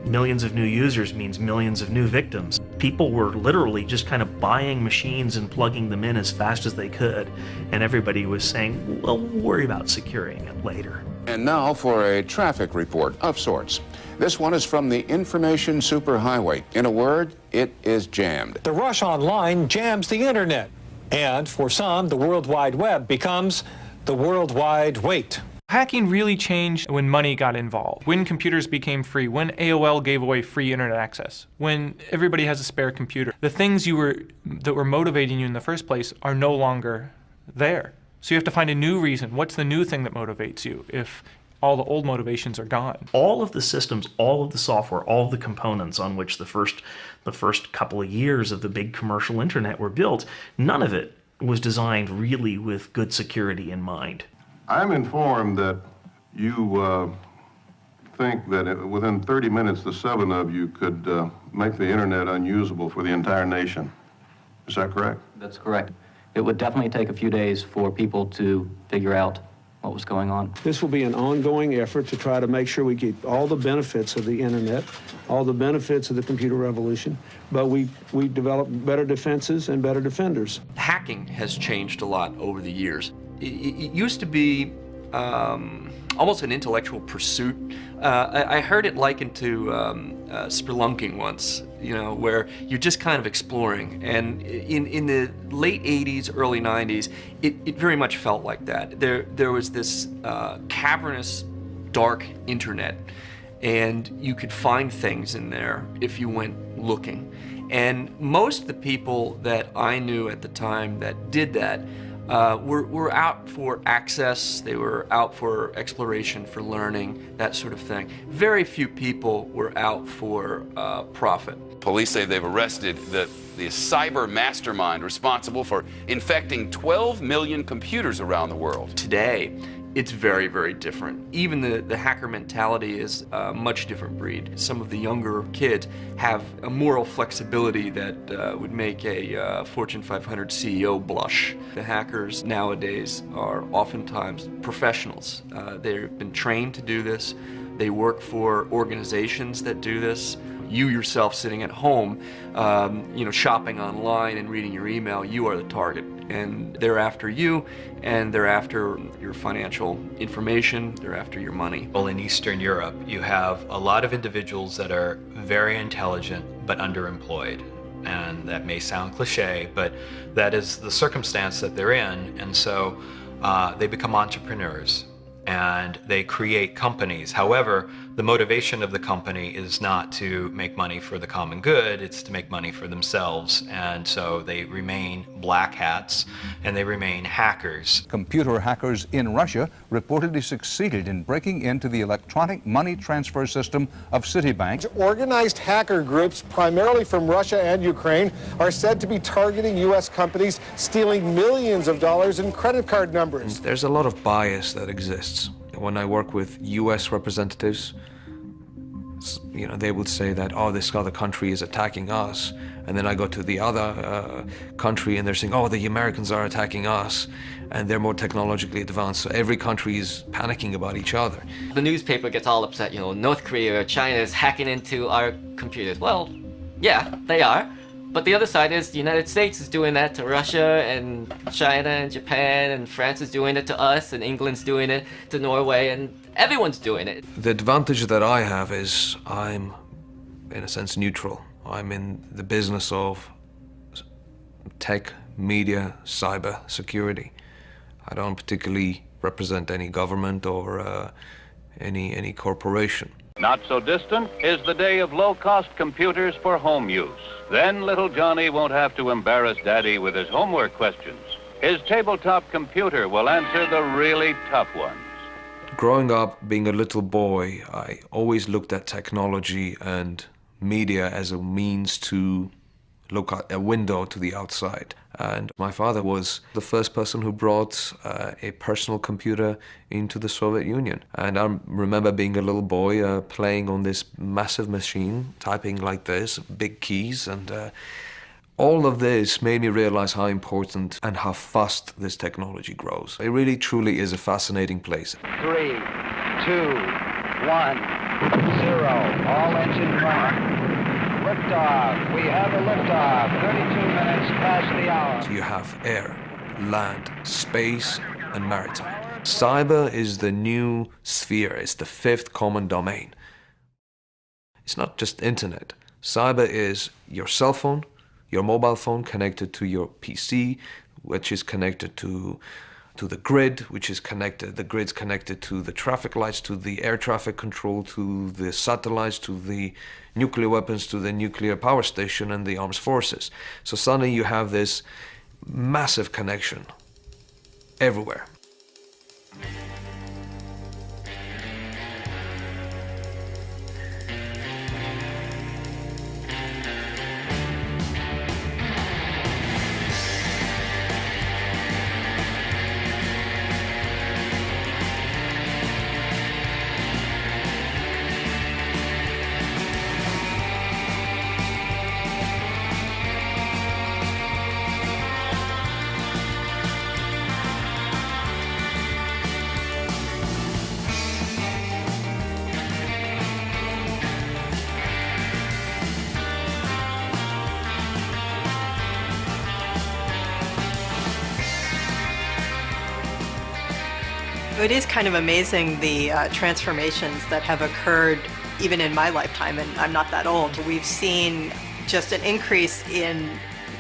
Millions of new users means millions of new victims. People were literally just kind of buying machines and plugging them in as fast as they could. And everybody was saying, well, we'll worry about securing it later. And now for a traffic report of sorts. This one is from the information superhighway. In a word, it is jammed. The rush online jams the internet. And for some, the World Wide Web becomes the World Wide Wait. Hacking really changed when money got involved, when computers became free, when AOL gave away free internet access, when everybody has a spare computer. The things that were motivating you in the first place are no longer there. So you have to find a new reason. What's the new thing that motivates you if all the old motivations are gone? All of the systems, all of the software, all of the components on which the first couple of years of the big commercial internet were built, none of it was designed really with good security in mind. I'm informed that you think that within 30 minutes, the 7 of you could make the internet unusable for the entire nation. Is that correct? That's correct. It would definitely take a few days for people to figure out what was going on. This will be an ongoing effort to try to make sure we keep all the benefits of the internet, all the benefits of the computer revolution, but we develop better defenses and better defenders. Hacking has changed a lot over the years. It used to be almost an intellectual pursuit. I heard it likened to spelunking once, you know, where you're just kind of exploring. And in the late 80s, early 90s, it very much felt like that. There was this cavernous, dark internet, and you could find things in there if you went looking. And most of the people that I knew at the time that did that were out for access, they were out for exploration, for learning, that sort of thing. Very few people were out for profit. Police say they've arrested the cyber mastermind responsible for infecting 12 million computers around the world. Today, it's very, very different. Even the hacker mentality is a much different breed. Some of the younger kids have a moral flexibility that would make a Fortune 500 CEO blush. The hackers nowadays are oftentimes professionals. They've been trained to do this. They work for organizations that do this. You yourself sitting at home, shopping online and reading your email, you are the target. And they're after you, and they're after your financial information, they're after your money. Well, in Eastern Europe, you have a lot of individuals that are very intelligent but underemployed. And that may sound cliche, but that is the circumstance that they're in. And so they become entrepreneurs and they create companies. However, the motivation of the company is not to make money for the common good, it's to make money for themselves. And so they remain black hats and they remain hackers. Computer hackers in Russia reportedly succeeded in breaking into the electronic money transfer system of Citibank. Organized hacker groups, primarily from Russia and Ukraine, are said to be targeting U.S. companies, stealing millions of dollars in credit card numbers. There's a lot of bias that exists. When I work with U.S. representatives, they would say that, oh, this other country is attacking us. And then I go to the other country and they're saying, oh, the Americans are attacking us and they're more technologically advanced. So every country is panicking about each other. The newspaper gets all upset, North Korea or China is hacking into our computers. Well, yeah, they are. But the other side is the United States is doing that to Russia and China and Japan, and France is doing it to us, and England's doing it to Norway, and everyone's doing it. The advantage that I have is I'm, in a sense, neutral. I'm in the business of tech, media, cyber security. I don't particularly represent any government or any corporation. Not so distant is the day of low-cost computers for home use. Then little Johnny won't have to embarrass Daddy with his homework questions. His tabletop computer will answer the really tough ones. Growing up, being a little boy, I always looked at technology and media as a means to look at a window to the outside. And my father was the first person who brought a personal computer into the Soviet Union. And I remember being a little boy playing on this massive machine, typing like this, big keys, and all of this made me realize how important and how fast this technology grows. It really, truly is a fascinating place. 3, 2, 1, 0, all engine running. Liftoff. We have a liftoff. 32 minutes past the hour. You have air, land, space, and maritime. Cyber is the new sphere. It's the fifth common domain. It's not just internet. Cyber is your cell phone, your mobile phone connected to your PC, which is connected to the grid, which is connected, the grid's connected to the traffic lights, to the air traffic control, to the satellites, to the nuclear weapons, to the nuclear power station and the armed forces. So suddenly you have this massive connection everywhere. It is kind of amazing the transformations that have occurred even in my lifetime, and I'm not that old. We've seen just an increase in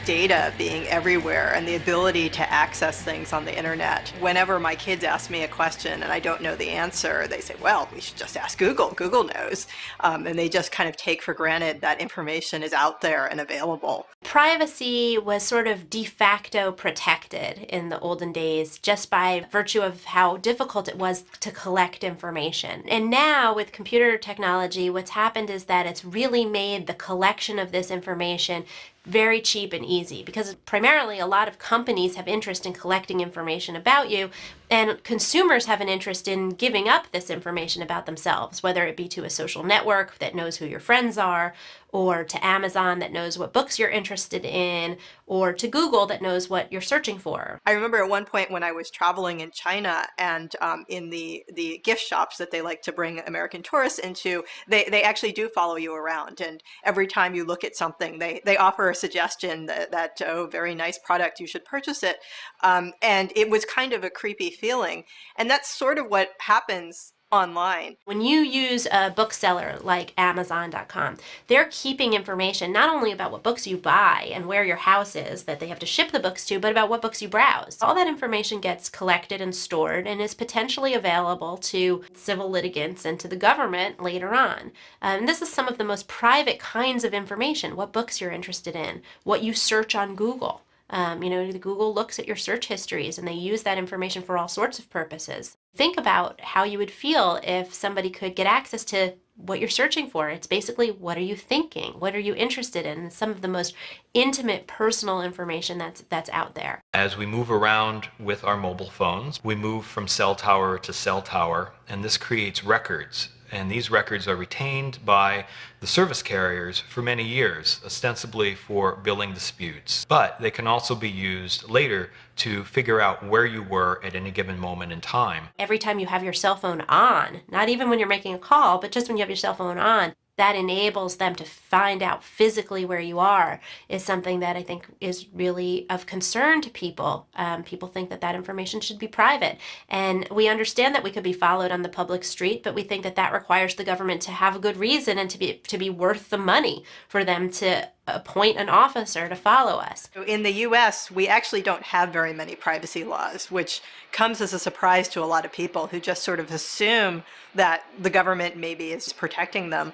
data being everywhere and the ability to access things on the internet. Whenever my kids ask me a question and I don't know the answer, they say, well, we should just ask Google. Google knows. And they just kind of take for granted that information is out there and available. Privacy was sort of de facto protected in the olden days just by virtue of how difficult it was to collect information. And now with computer technology, what's happened is that it's really made the collection of this information very cheap and easy, because primarily a lot of companies have interest in collecting information about you, and consumers have an interest in giving up this information about themselves, whether it be to a social network that knows who your friends are, or to Amazon that knows what books you're interested in, or to Google that knows what you're searching for. I remember at one point when I was traveling in China and in the gift shops that they like to bring American tourists into, they actually do follow you around, and every time you look at something, they offer a suggestion that oh, very nice product, you should purchase it. And it was kind of a creepy feeling. And that's sort of what happens online. When you use a bookseller like Amazon.com, they're keeping information not only about what books you buy and where your house is that they have to ship the books to, but about what books you browse. All that information gets collected and stored and is potentially available to civil litigants and to the government later on. And this is some of the most private kinds of information: what books you're interested in, what you search on Google. Google looks at your search histories and they use that information for all sorts of purposes. Think about how you would feel if somebody could get access to what you're searching for. It's basically, what are you thinking? What are you interested in? Some of the most intimate, personal information that's out there. As we move around with our mobile phones, we move from cell tower to cell tower, and this creates records. And these records are retained by the service carriers for many years, ostensibly for billing disputes. But they can also be used later to figure out where you were at any given moment in time. Every time you have your cell phone on, not even when you're making a call, but just when you have your cell phone on, that enables them to find out physically where you are, is something that I think is really of concern to people. People think that information should be private. And we understand that we could be followed on the public street, but we think that requires the government to have a good reason and to be worth the money for them to appoint an officer to follow us. In the US, we actually don't have very many privacy laws, which comes as a surprise to a lot of people who just sort of assume that the government maybe is protecting them.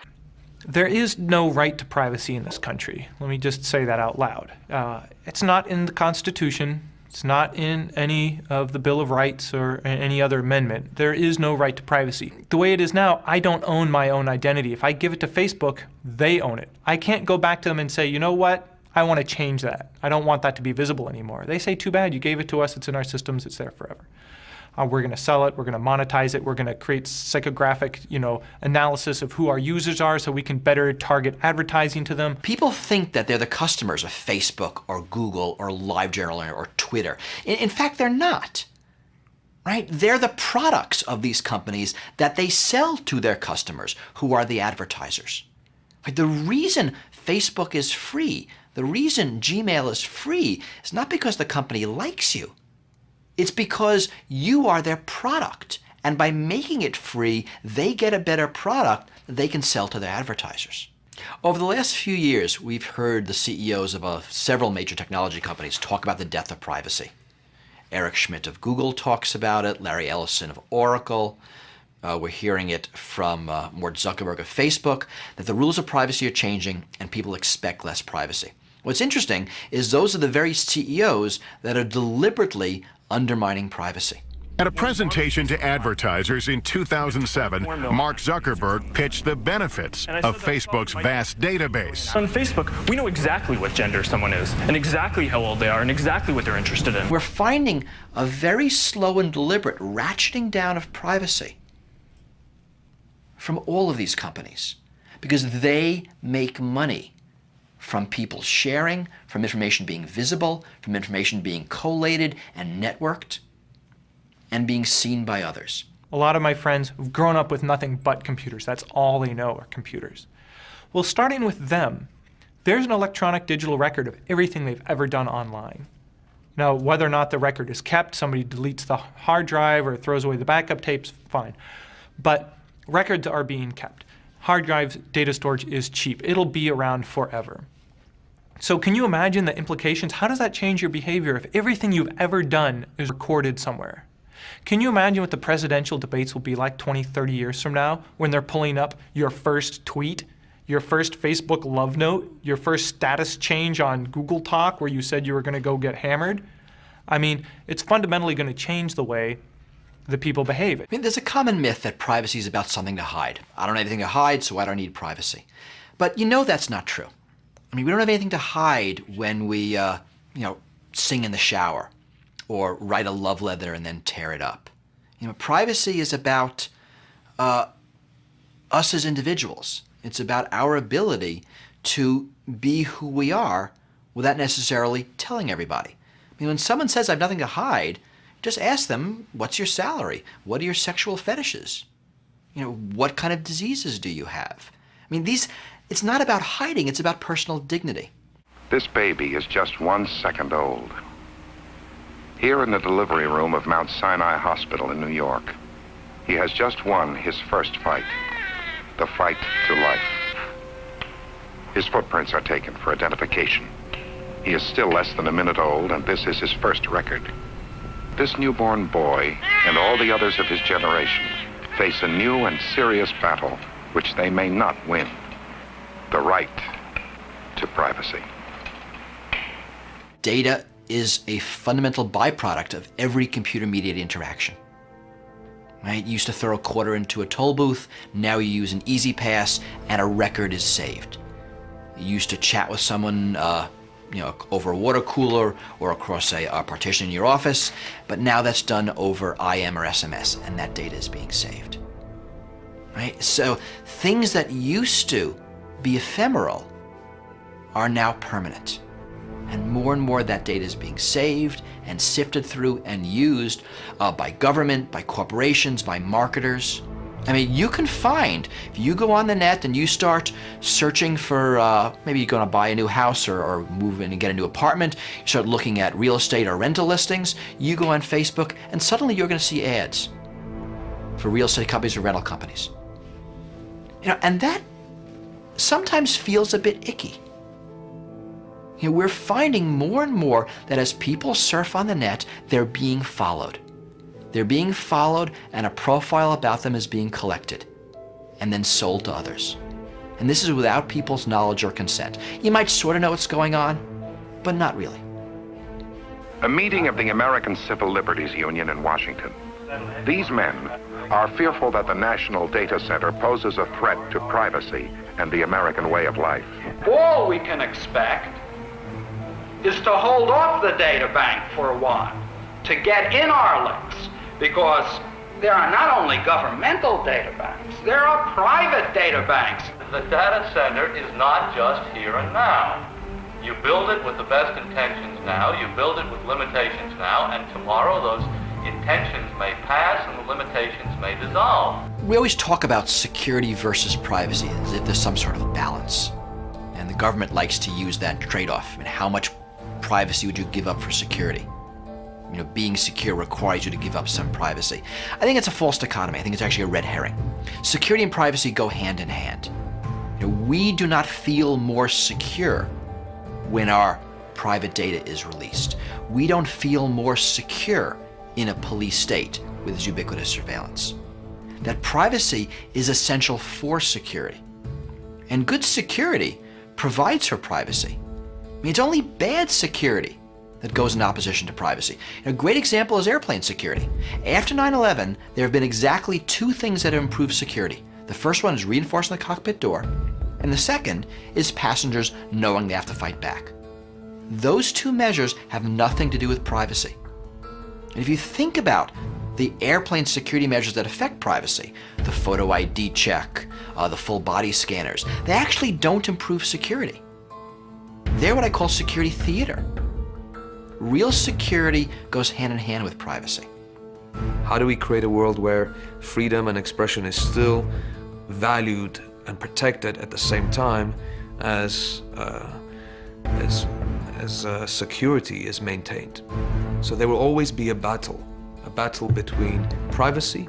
There is no right to privacy in this country. Let me just say that out loud. It's not in the Constitution. It's not in any of the Bill of Rights or any other amendment. There is no right to privacy. The way it is now, I don't own my own identity. If I give it to Facebook, they own it. I can't go back to them and say, you know what? I want to change that. I don't want that to be visible anymore. They say, too bad, you gave it to us, it's in our systems, it's there forever. We're going to sell it, we're going to monetize it, we're going to create psychographic, analysis of who our users are so we can better target advertising to them. People think that they're the customers of Facebook or Google or LiveJournal or Twitter. In fact, they're not. Right? They're the products of these companies that they sell to their customers, who are the advertisers. The reason Facebook is free, the reason Gmail is free, is not because the company likes you. It's because you are their product, and by making it free, they get a better product that they can sell to their advertisers. Over the last few years, we've heard the CEOs of several major technology companies talk about the death of privacy. Eric Schmidt of Google talks about it, Larry Ellison of Oracle. We're hearing it from Mark Zuckerberg of Facebook, that the rules of privacy are changing and people expect less privacy. What's interesting is those are the very CEOs that are deliberately undermining privacy. At a presentation to advertisers in 2007, Mark Zuckerberg pitched the benefits of Facebook's vast database. On Facebook, we know exactly what gender someone is, and exactly how old they are, and exactly what they're interested in. We're finding a very slow and deliberate ratcheting down of privacy from all of these companies, because they make money from people sharing, from information being visible, from information being collated and networked, and being seen by others. A lot of my friends have grown up with nothing but computers. That's all they know are computers. Well, starting with them, there's an electronic digital record of everything they've ever done online. Now, whether or not the record is kept, somebody deletes the hard drive or throws away the backup tapes, fine. But records are being kept. Hard drives, data storage is cheap. It'll be around forever. So can you imagine the implications? How does that change your behavior if everything you've ever done is recorded somewhere? Can you imagine what the presidential debates will be like 20, 30 years from now when they're pulling up your first tweet, your first Facebook love note, your first status change on Google Talk where you said you were going to go get hammered? I mean, it's fundamentally going to change the way that people behave. I mean, there's a common myth that privacy is about something to hide. I don't have anything to hide, so I don't need privacy. But you know that's not true. I mean, we don't have anything to hide when we, sing in the shower or write a love letter and then tear it up. Privacy is about us as individuals. It's about our ability to be who we are without necessarily telling everybody. I mean, when someone says, I have nothing to hide, just ask them, what's your salary? What are your sexual fetishes? What kind of diseases do you have? I mean, it's not about hiding, it's about personal dignity. This baby is just 1 second old. Here in the delivery room of Mount Sinai Hospital in New York, he has just won his first fight, the fight to life. His footprints are taken for identification. He is still less than a minute old, and this is his first record. This newborn boy and all the others of his generation face a new and serious battle which they may not win. The right to privacy. Data is a fundamental byproduct of every computer-mediated interaction. Right? You used to throw a quarter into a toll booth, now you use an E-ZPass and a record is saved. You used to chat with someone over a water cooler or across a partition in your office, but now that's done over IM or SMS, and that data is being saved. Right? So things that used to be ephemeral are now permanent. And more that data is being saved and sifted through and used by government, by corporations, by marketers. I mean, you can find, if you go on the net and you start searching for, maybe you're going to buy a new house or move in and get a new apartment, you start looking at real estate or rental listings, you go on Facebook and suddenly you're going to see ads for real estate companies or rental companies. And that sometimes feels a bit icky. We're finding more and more that as people surf on the net, they're being followed. They're being followed and a profile about them is being collected and then sold to others. And this is without people's knowledge or consent. You might sort of know what's going on, but not really. A meeting of the American Civil Liberties Union in Washington. These men are fearful that the National Data Center poses a threat to privacy and the American way of life. All we can expect is to hold off the data bank for a while, to get in our links, because there are not only governmental data banks, there are private data banks. The data center is not just here and now. You build it with the best intentions now, you build it with limitations now, and tomorrow those intentions may pass and the limitations may dissolve. We always talk about security versus privacy as if there's some sort of balance. And the government likes to use that trade-off. I mean, how much privacy would you give up for security? Being secure requires you to give up some privacy. I think it's a false dichotomy. I think it's actually a red herring. Security and privacy go hand in hand. We do not feel more secure when our private data is released. We don't feel more secure in a police state with its ubiquitous surveillance. That privacy is essential for security. And good security provides for privacy. I mean, it's only bad security that goes in opposition to privacy. A great example is airplane security. After 9/11, there have been exactly 2 things that have improved security. The first one is reinforcing the cockpit door, and the second is passengers knowing they have to fight back. Those 2 measures have nothing to do with privacy. And if you think about the airplane security measures that affect privacy, the photo ID check, the full body scanners, they actually don't improve security. They're what I call security theater. Real security goes hand in hand with privacy. How do we create a world where freedom and expression is still valued and protected at the same time as security is maintained? So there will always be a battle between privacy,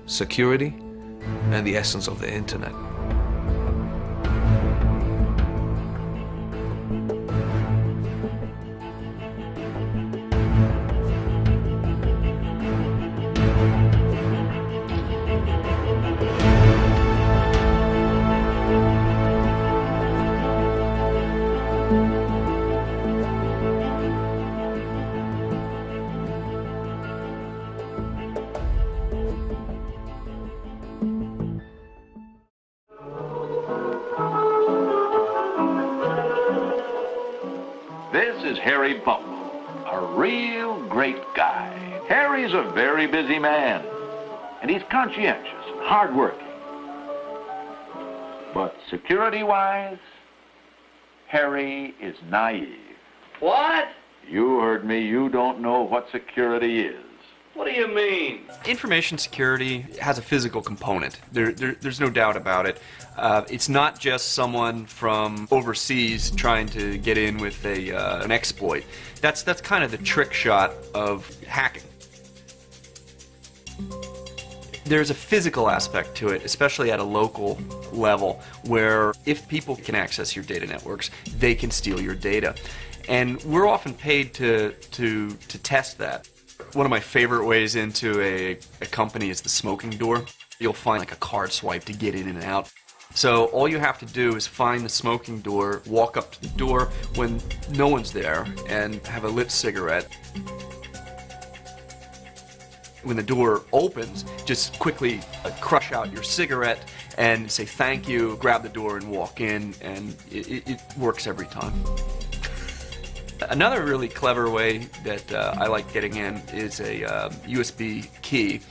security, and the essence of the internet. is Harry Butler, a real great guy. Harry's a very busy man, and he's conscientious and hardworking. But security-wise, Harry is naive. What? You heard me. You don't know what security is. What do you mean? Information security has a physical component. There's no doubt about it. It's not just someone from overseas trying to get in with an exploit. That's kind of the trick shot of hacking. There's a physical aspect to it, especially at a local level, where if people can access your data networks, they can steal your data. And we're often paid to test that. One of my favorite ways into a company is the smoking door. You'll find like a card swipe to get in and out. So all you have to do is find the smoking door, walk up to the door when no one's there, and have a lit cigarette. When the door opens, just quickly crush out your cigarette and say thank you, grab the door and walk in, and it works every time. Another really clever way that I like getting in is a USB key,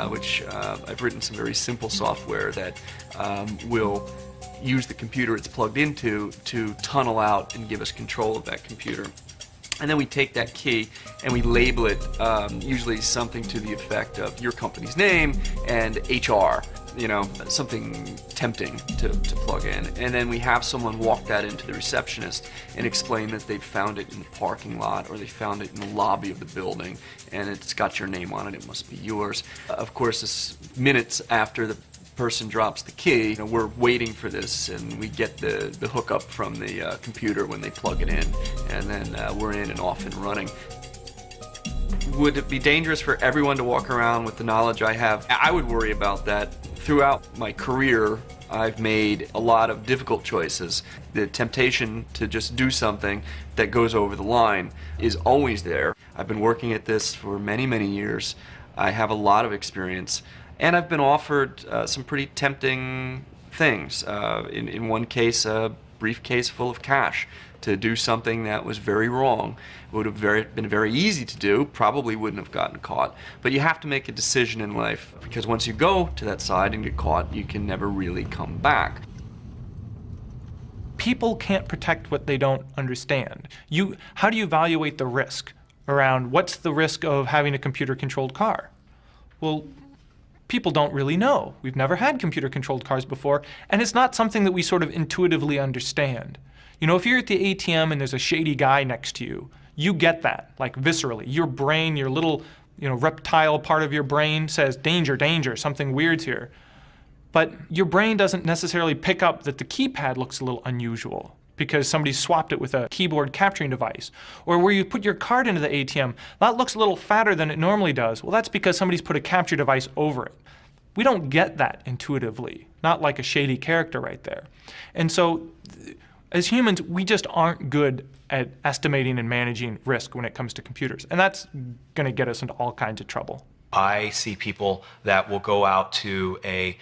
which I've written some very simple software that will use the computer it's plugged into to tunnel out and give us control of that computer. And then we take that key and we label it, usually something to the effect of your company's name and HR, you know, something tempting to plug in. And then we have someone walk that into the receptionist and explain that they found it in the parking lot or they found it in the lobby of the building and it's got your name on it, it must be yours. Of course, this minutes after the person drops the key, you know, we're waiting for this and we get the hookup from the computer when they plug it in, and then we're in and off and running. Would it be dangerous for everyone to walk around with the knowledge I have? I would worry about that. Throughout my career, I've made a lot of difficult choices. The temptation to just do something that goes over the line is always there. I've been working at this for many, many years. I have a lot of experience. And I've been offered some pretty tempting things. In one case, a briefcase full of cash to do something that was very wrong. It would have been very easy to do, probably wouldn't have gotten caught. But you have to make a decision in life, because once you go to that side and get caught, you can never really come back. People can't protect what they don't understand. How do you evaluate the risk around what's the risk of having a computer-controlled car? Well, people don't really know. We've never had computer-controlled cars before, and it's not something that we sort of intuitively understand. You know, if you're at the ATM and there's a shady guy next to you, you get that, like viscerally. Your brain, your little, reptile part of your brain says, danger, danger, something weird's here. But your brain doesn't necessarily pick up that the keypad looks a little unusual because somebody swapped it with a keyboard capturing device. Or where you put your card into the ATM, that looks a little fatter than it normally does. Well, that's because somebody's put a capture device over it. We don't get that intuitively, not like a shady character right there. And so, as humans, we just aren't good at estimating and managing risk when it comes to computers. And that's gonna get us into all kinds of trouble. I see people that will go out to a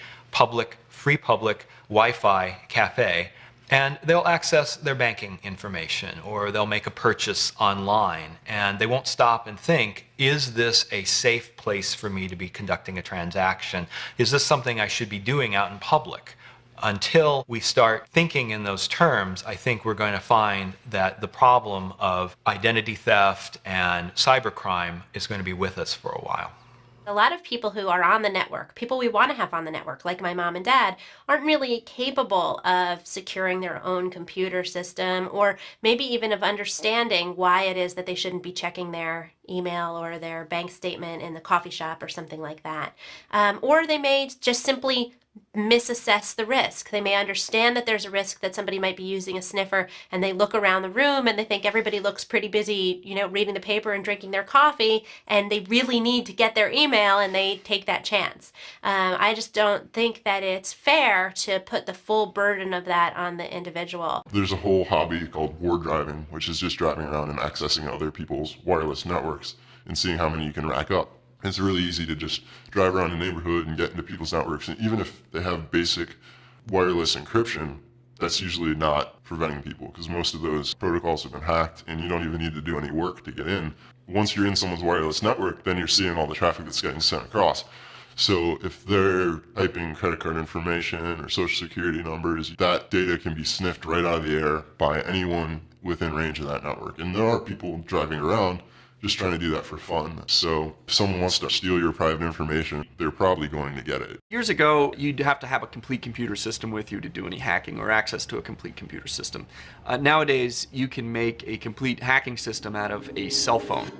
free public Wi-Fi cafe and they'll access their banking information or they'll make a purchase online and they won't stop and think, is this a safe place for me to be conducting a transaction? Is this something I should be doing out in public? Until we start thinking in those terms, I think we're going to find that the problem of identity theft and cybercrime is going to be with us for a while. A lot of people who are on the network, people we want to have on the network, like my mom and dad, aren't really capable of securing their own computer system or maybe even of understanding why it is that they shouldn't be checking their email or their bank statement in the coffee shop or something like that. Or they may just simply misassess the risk. They may understand that there's a risk that somebody might be using a sniffer and they look around the room and they think everybody looks pretty busy, reading the paper and drinking their coffee, and they really need to get their email and they take that chance. I just don't think that it's fair to put the full burden of that on the individual. There's a whole hobby called war driving, which is just driving around and accessing other people's wireless networks and seeing how many you can rack up. It's really easy to just drive around the neighborhood and get into people's networks. And even if they have basic wireless encryption, That's usually not preventing people because most of those protocols have been hacked and you don't even need to do any work to get in. Once you're in someone's wireless network, then you're seeing all the traffic that's getting sent across. So if they're typing credit card information or social security numbers, that data can be sniffed right out of the air by anyone within range of that network. And there are people driving around just trying to do that for fun. So if someone wants to steal your private information, they're probably going to get it. Years ago, you'd have to have a complete computer system with you to do any hacking or access to a complete computer system. Nowadays, you can make a complete hacking system out of a cell phone.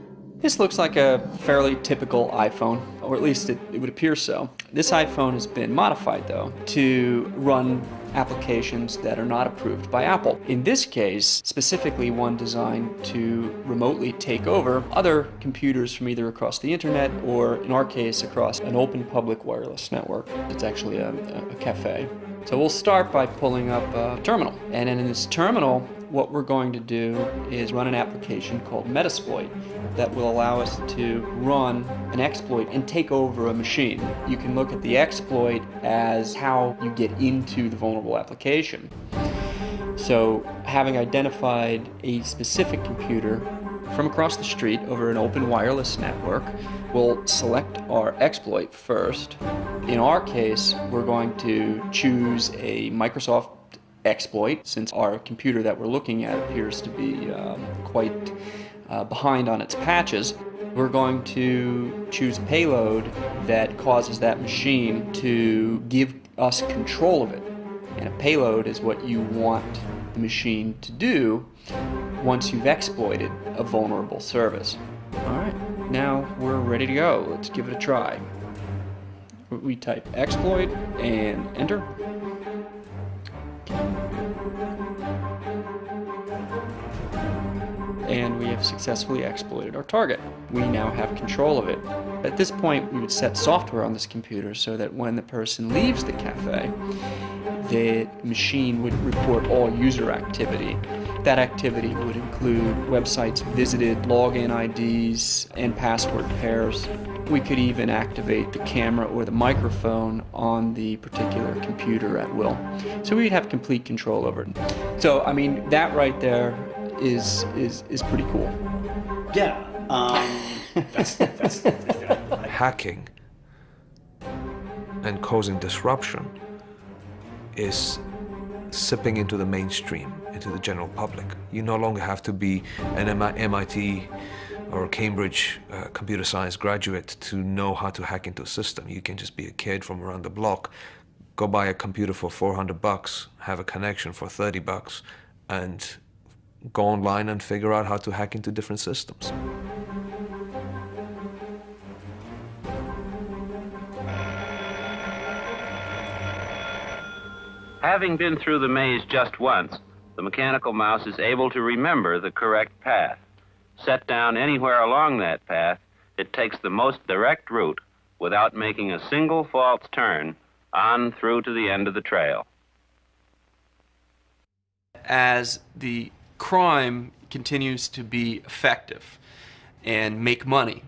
This looks like a fairly typical iPhone, or at least it would appear so. This iPhone has been modified, though, to run applications that are not approved by Apple. In this case, specifically one designed to remotely take over other computers from either across the internet or, in our case, across an open public wireless network. It's actually a cafe. So we'll start by pulling up a terminal. And then in this terminal, what we're going to do is run an application called Metasploit that will allow us to run an exploit and take over a machine. You can look at the exploit as how you get into the vulnerable application. So having identified a specific computer from across the street over an open wireless network, we'll select our exploit first. In our case, we're going to choose a Microsoft exploit, since our computer that we're looking at appears to be quite behind on its patches. We're going to choose a payload that causes that machine to give us control of it. And a payload is what you want the machine to do once you've exploited a vulnerable service. All right, now we're ready to go. Let's give it a try. We type exploit and enter. And we have successfully exploited our target. We now have control of it. At this point, we would set software on this computer so that when the person leaves the cafe, the machine would report all user activity. That activity would include websites visited, login IDs, and password pairs. We could even activate the camera or the microphone on the particular computer at will. So we'd have complete control over it. So, I mean, that right there is pretty cool. Yeah. That's Hacking and causing disruption is sipping into the mainstream, into the general public. You no longer have to be an MIT or Cambridge computer science graduate to know how to hack into a system. You can just be a kid from around the block, go buy a computer for $400, have a connection for $30, and go online and figure out how to hack into different systems. Having been through the maze just once, the mechanical mouse is able to remember the correct path. Set down anywhere along that path, it takes the most direct route without making a single false turn on through to the end of the trail. As the crime continues to be effective and make money,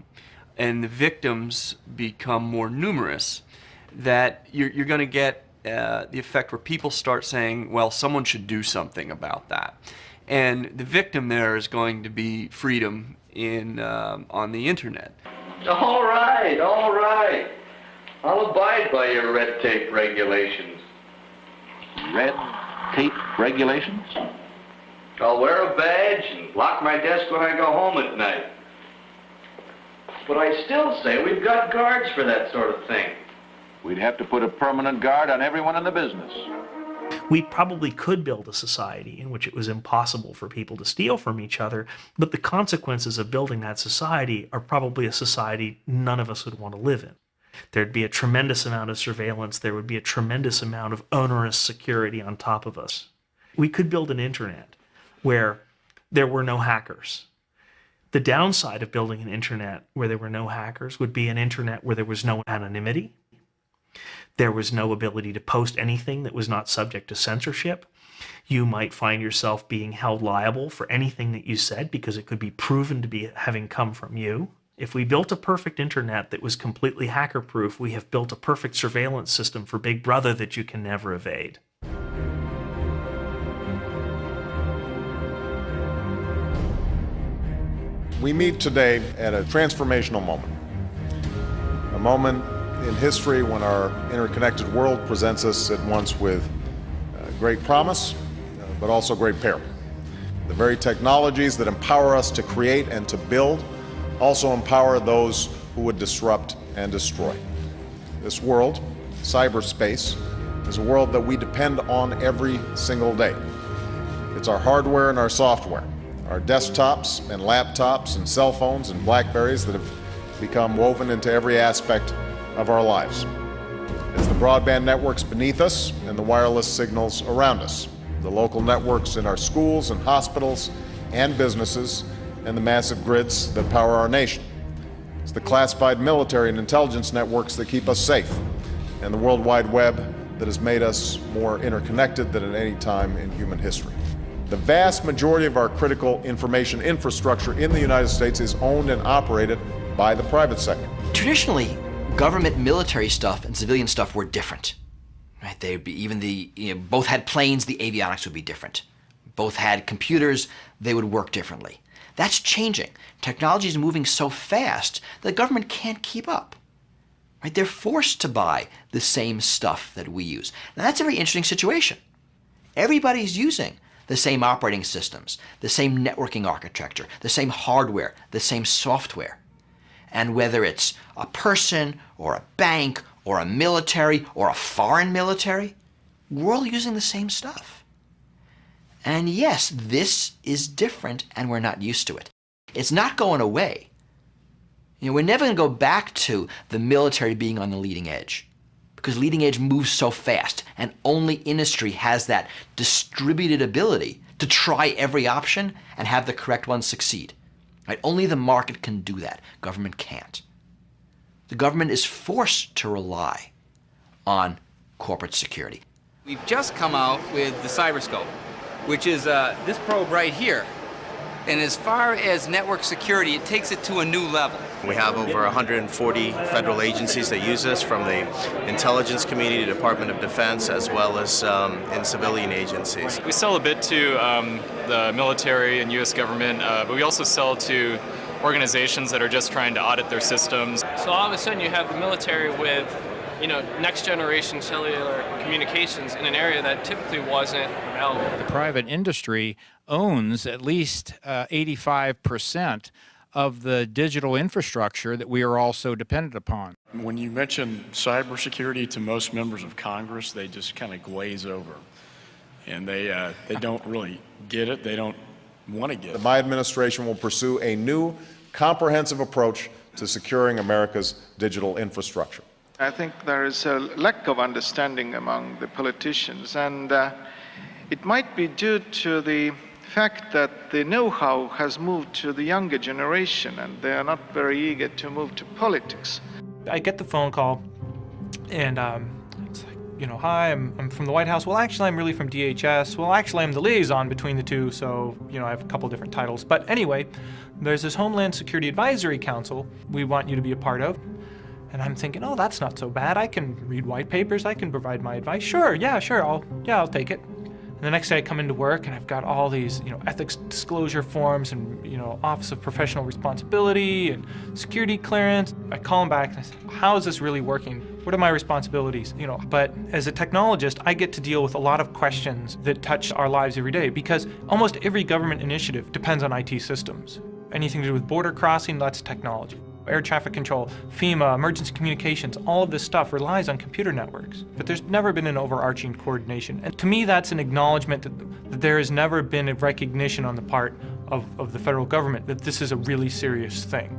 and the victims become more numerous, that you're going to get the effect where people start saying, well, someone should do something about that. And the victim there is going to be freedom on the internet. All right, all right. I'll abide by your red tape regulations. Red tape regulations? I'll wear a badge and lock my desk when I go home at night. But I still say we've got guards for that sort of thing. We'd have to put a permanent guard on everyone in the business. We probably could build a society in which it was impossible for people to steal from each other, but the consequences of building that society are probably a society none of us would want to live in. There'd be a tremendous amount of surveillance. There would be a tremendous amount of onerous security on top of us. We could build an internet where there were no hackers. The downside of building an internet where there were no hackers would be an internet where there was no anonymity. There was no ability to post anything that was not subject to censorship. You might find yourself being held liable for anything that you said because it could be proven to be having come from you. If we built a perfect internet that was completely hacker-proof, we have built a perfect surveillance system for Big Brother that you can never evade. We meet today at a transformational moment. A moment in history when our interconnected world presents us at once with great promise, but also great peril. The very technologies that empower us to create and to build also empower those who would disrupt and destroy. This world, cyberspace, is a world that we depend on every single day. It's our hardware and our software, our desktops and laptops and cell phones and BlackBerries that have become woven into every aspect of our lives. It's the broadband networks beneath us and the wireless signals around us, the local networks in our schools and hospitals and businesses, and the massive grids that power our nation. It's the classified military and intelligence networks that keep us safe, and the World Wide Web that has made us more interconnected than at any time in human history. The vast majority of our critical information infrastructure in the United States is owned and operated by the private sector. Traditionally, government military stuff and civilian stuff were different. Right? They'd be even both had planes, the avionics would be different. Both had computers, they would work differently. That's changing. Technology is moving so fast that the government can't keep up. Right? They're forced to buy the same stuff that we use. Now that's a very interesting situation. Everybody's using the same operating systems, the same networking architecture, the same hardware, the same software. And whether it's a person or a bank or a military or a foreign military, we're all using the same stuff. And yes, this is different and we're not used to it. It's not going away. We're never going to go back to the military being on the leading edge because leading edge moves so fast and only industry has that distributed ability to try every option and have the correct one succeed. Right? Only the market can do that. Government can't. The government is forced to rely on corporate security. We've just come out with the Cyberscope, which is this probe right here. And as far as network security, it takes it to a new level. We have over 140 federal agencies that use us, from the intelligence community, Department of Defense, as well as in civilian agencies. We sell a bit to the military and U.S. government, but we also sell to organizations that are just trying to audit their systems. So all of a sudden you have the military with, next generation cellular communications in an area that typically wasn't available. The private industry owns at least 85% of the digital infrastructure that we are also dependent upon. When you mention cybersecurity to most members of Congress, they just kind of glaze over. And they don't really get it. They don't want to get it. My administration will pursue a new, comprehensive approach to securing America's digital infrastructure. I think there is a lack of understanding among the politicians, and it might be due to the fact that the know-how has moved to the younger generation and they are not very eager to move to politics. I get the phone call and it's like, hi, I'm from the White House. Well, actually, I'm really from DHS. Well, actually, I'm the liaison between the two, so, I have a couple different titles. But anyway, there's this Homeland Security Advisory Council we want you to be a part of. And I'm thinking, oh, that's not so bad. I can read white papers. I can provide my advice. Sure, I'll take it. And the next day I come into work and I've got all these, ethics disclosure forms and, Office of Professional Responsibility and security clearance. I call them back and I say, how is this really working? What are my responsibilities? But as a technologist, I get to deal with a lot of questions that touch our lives every day because almost every government initiative depends on IT systems. Anything to do with border crossing, that's technology. Air traffic control, FEMA, emergency communications, all of this stuff relies on computer networks. But there's never been an overarching coordination. And to me, that's an acknowledgement that there has never been a recognition on the part of the federal government that this is a really serious thing.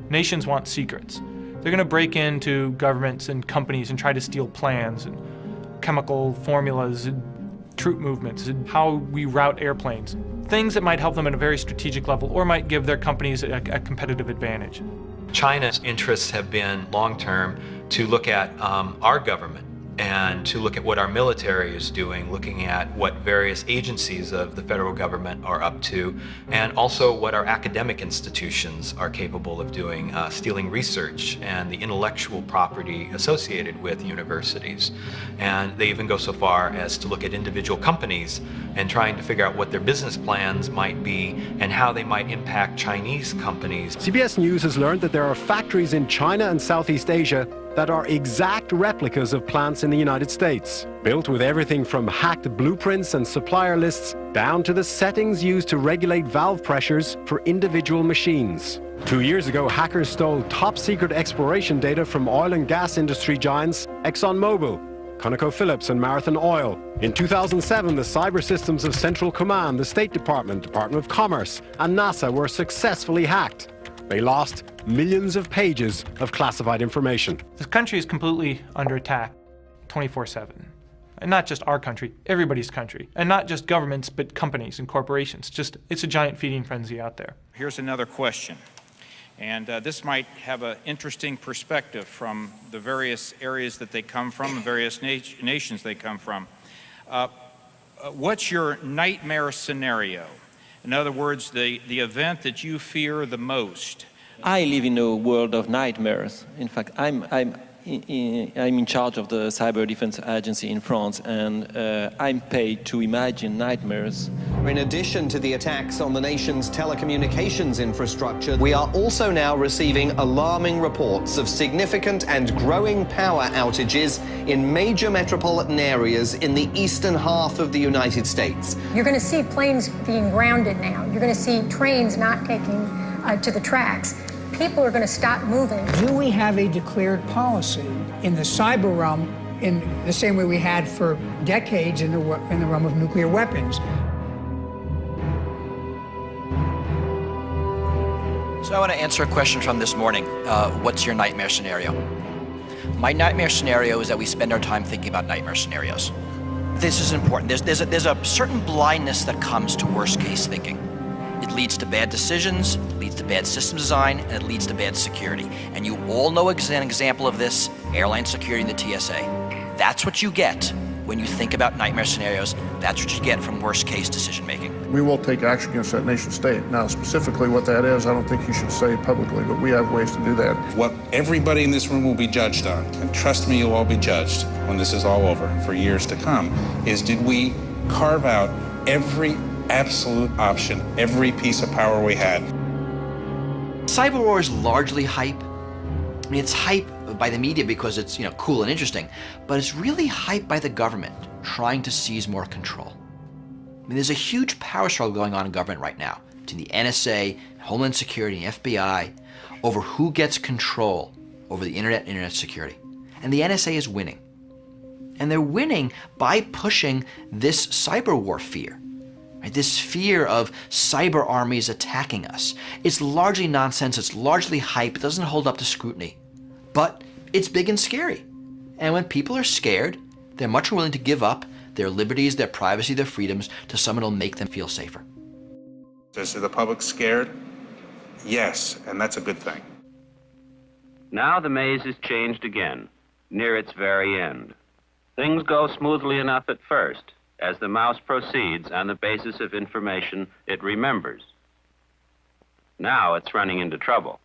Nations want secrets. They're going to break into governments and companies and try to steal plans and chemical formulas and troop movements and how we route airplanes. Things that might help them at a very strategic level or might give their companies a competitive advantage. China's interests have been long-term to look at our government and to look at what our military is doing, looking at what various agencies of the federal government are up to, and also what our academic institutions are capable of doing, stealing research and the intellectual property associated with universities. And they even go so far as to look at individual companies and trying to figure out what their business plans might be and how they might impact Chinese companies. CBS News has learned that there are factories in China and Southeast Asia that are exact replicas of plants in the United States, built with everything from hacked blueprints and supplier lists down to the settings used to regulate valve pressures for individual machines. 2 years ago, hackers stole top-secret exploration data from oil and gas industry giants ExxonMobil, ConocoPhillips, and Marathon Oil. In 2007, the cyber systems of Central Command, the State Department, Department of Commerce, and NASA were successfully hacked. They lost millions of pages of classified information. This country is completely under attack 24/7. And not just our country, everybody's country. And not just governments, but companies and corporations. It's a giant feeding frenzy out there. Here's another question. And this might have an interesting perspective from the various areas that they come from, and various nations they come from. What's your nightmare scenario? In other words, the event that you fear the most. I live in a world of nightmares. In fact, I'm in charge of the Cyber Defense Agency in France, and I'm paid to imagine nightmares. In addition to the attacks on the nation's telecommunications infrastructure, we are also now receiving alarming reports of significant and growing power outages in major metropolitan areas in the eastern half of the United States. You're going to see planes being grounded now. You're going to see trains not taking to the tracks. People are going to stop moving. Do we have a declared policy in the cyber realm in the same way we had for decades in the realm of nuclear weapons? So I want to answer a question from this morning. What's your nightmare scenario? My nightmare scenario is that we spend our time thinking about nightmare scenarios. This is important. There's a certain blindness that comes to worst case thinking. It leads to bad decisions, it leads to bad system design, and it leads to bad security. And you all know an example of this, airline security and the TSA. That's what you get when you think about nightmare scenarios. That's what you get from worst case decision making. We will take action against that nation state. Now, specifically what that is, I don't think you should say publicly, but we have ways to do that. What everybody in this room will be judged on, and trust me, you'll all be judged when this is all over for years to come, is did we carve out every absolute option, every piece of power we had. Cyber war is largely hype. I mean, it's hype by the media because it's, cool and interesting, but it's really hype by the government trying to seize more control. I mean, there's a huge power struggle going on in government right now between the NSA, Homeland Security, and FBI over who gets control over the internet security. And the NSA is winning. And they're winning by pushing this cyber war fear. Right? This fear of cyber armies attacking us. It's largely nonsense, it's largely hype, it doesn't hold up to scrutiny. But it's big and scary. And when people are scared, they're much more willing to give up their liberties, their privacy, their freedoms to someone who'll make them feel safer. Is the public scared? Yes, and that's a good thing. Now the maze is changed again, near its very end. Things go smoothly enough at first, as the mouse proceeds on the basis of information it remembers. Now it's running into trouble.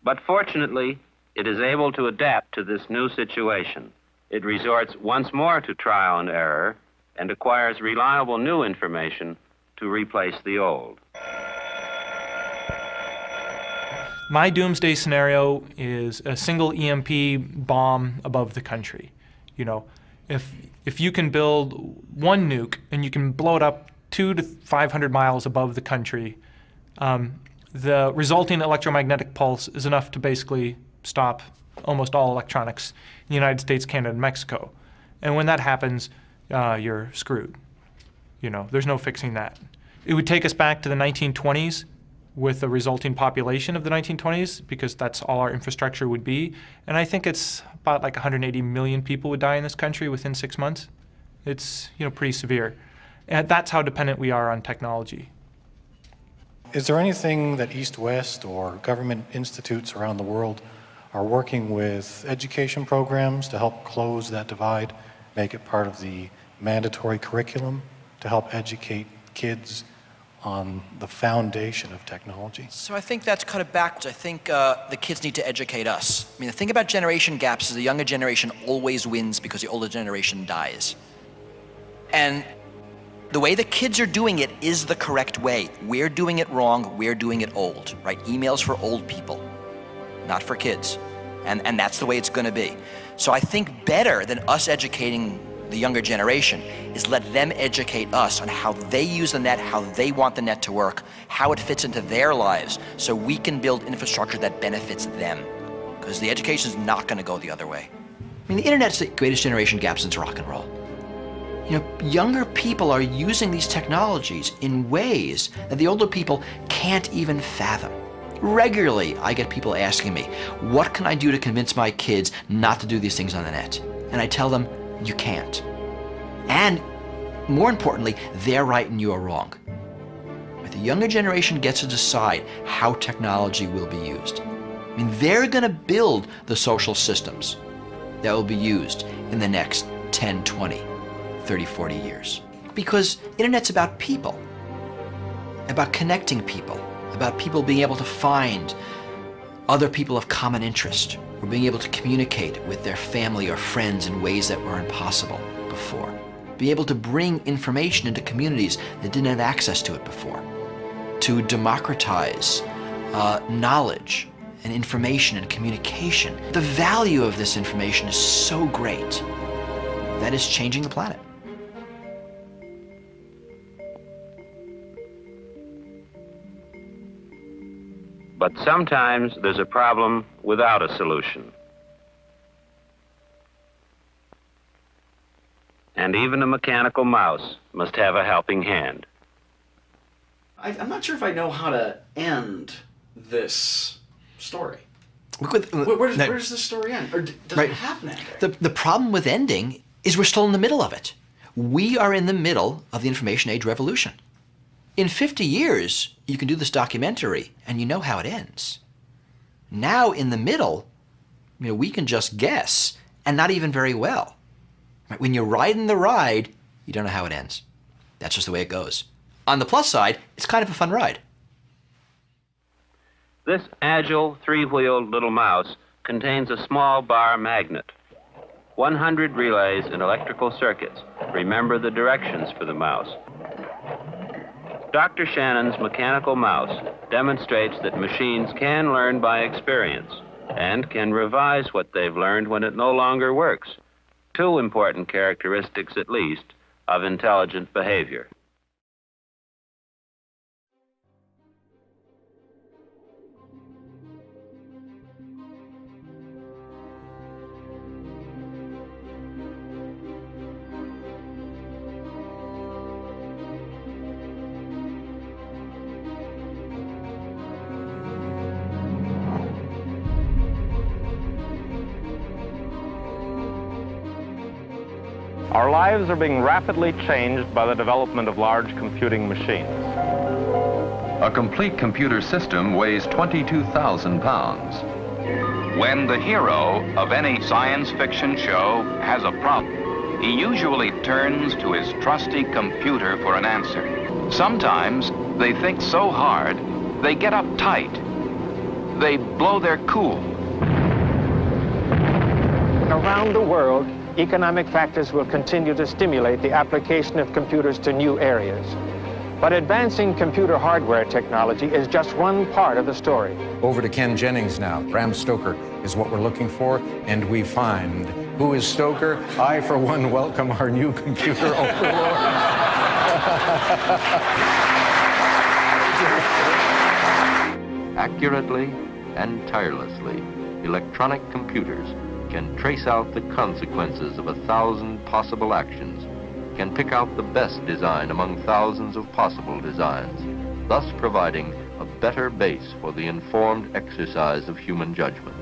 But fortunately, it is able to adapt to this new situation. It resorts once more to trial and error and acquires reliable new information to replace the old. My doomsday scenario is a single EMP bomb above the country. If you can build one nuke and you can blow it up 200 to 500 miles above the country, the resulting electromagnetic pulse is enough to basically stop almost all electronics in the United States, Canada, and Mexico. And when that happens, you're screwed. There's no fixing that. It would take us back to the 1920s with the resulting population of the 1920s, because that's all our infrastructure would be. And I think it's about like 180 million people would die in this country within 6 months. It's pretty severe. And that's how dependent we are on technology. Is there anything that East-West or government institutes around the world are working with education programs to help close that divide, make it part of the mandatory curriculum to help educate kids on the foundation of technology. So I think that's kind of backwards. I think the kids need to educate us. I mean, the thing about generation gaps is the younger generation always wins because the older generation dies. And the way the kids are doing it is the correct way. We're doing it wrong, we're doing it old, right? Email's for old people, not for kids. And that's the way it's gonna be. So I think better than us educating the younger generation is let them educate us on how they use the net, how they want the net to work, how it fits into their lives, so we can build infrastructure that benefits them. Because the education is not going to go the other way. I mean, the internet's the greatest generation gap since rock and roll. You know, younger people are using these technologies in ways that the older people can't even fathom. Regularly, I get people asking me, what can I do to convince my kids not to do these things on the net? And I tell them, you can't. And more importantly, they're right and you're wrong. The younger generation gets to decide how technology will be used. I mean, they're going to build the social systems that will be used in the next 10, 20, 30, 40 years. Because internet's about people, about connecting people, about people being able to find other people of common interest, or being able to communicate with their family or friends in ways that were impossible before. Be able to bring information into communities that didn't have access to it before. To democratize knowledge and information and communication. The value of this information is so great that it's changing the planet. But sometimes there's a problem without a solution. And even a mechanical mouse must have a helping hand. I'm not sure if I know how to end this story. Where does this story end? Or does it have an ending? The problem with ending is we're still in the middle of it. We are in the middle of the information age revolution. In 50 years, you can do this documentary and you know how it ends. Now, in the middle, you know, we can just guess, and not even very well. When you're riding the ride, you don't know how it ends. That's just the way it goes. On the plus side, it's kind of a fun ride. This agile, three-wheeled little mouse contains a small bar magnet. 100 relays and electrical circuits remember the directions for the mouse. Dr. Shannon's mechanical mouse demonstrates that machines can learn by experience and can revise what they've learned when it no longer works. Two important characteristics, at least, of intelligent behavior. Our lives are being rapidly changed by the development of large computing machines. A complete computer system weighs 22,000 pounds. When the hero of any science fiction show has a problem, he usually turns to his trusty computer for an answer. Sometimes they think so hard, they get uptight. They blow their cool. Around the world, economic factors will continue to stimulate the application of computers to new areas. But advancing computer hardware technology is just one part of the story. Over to Ken Jennings now. Bram Stoker is what we're looking for, and we find. Who is Stoker? I, for one, welcome our new computer overlord. Accurately and tirelessly, electronic computers can trace out the consequences of 1,000 possible actions, can pick out the best design among thousands of possible designs, thus providing a better base for the informed exercise of human judgment.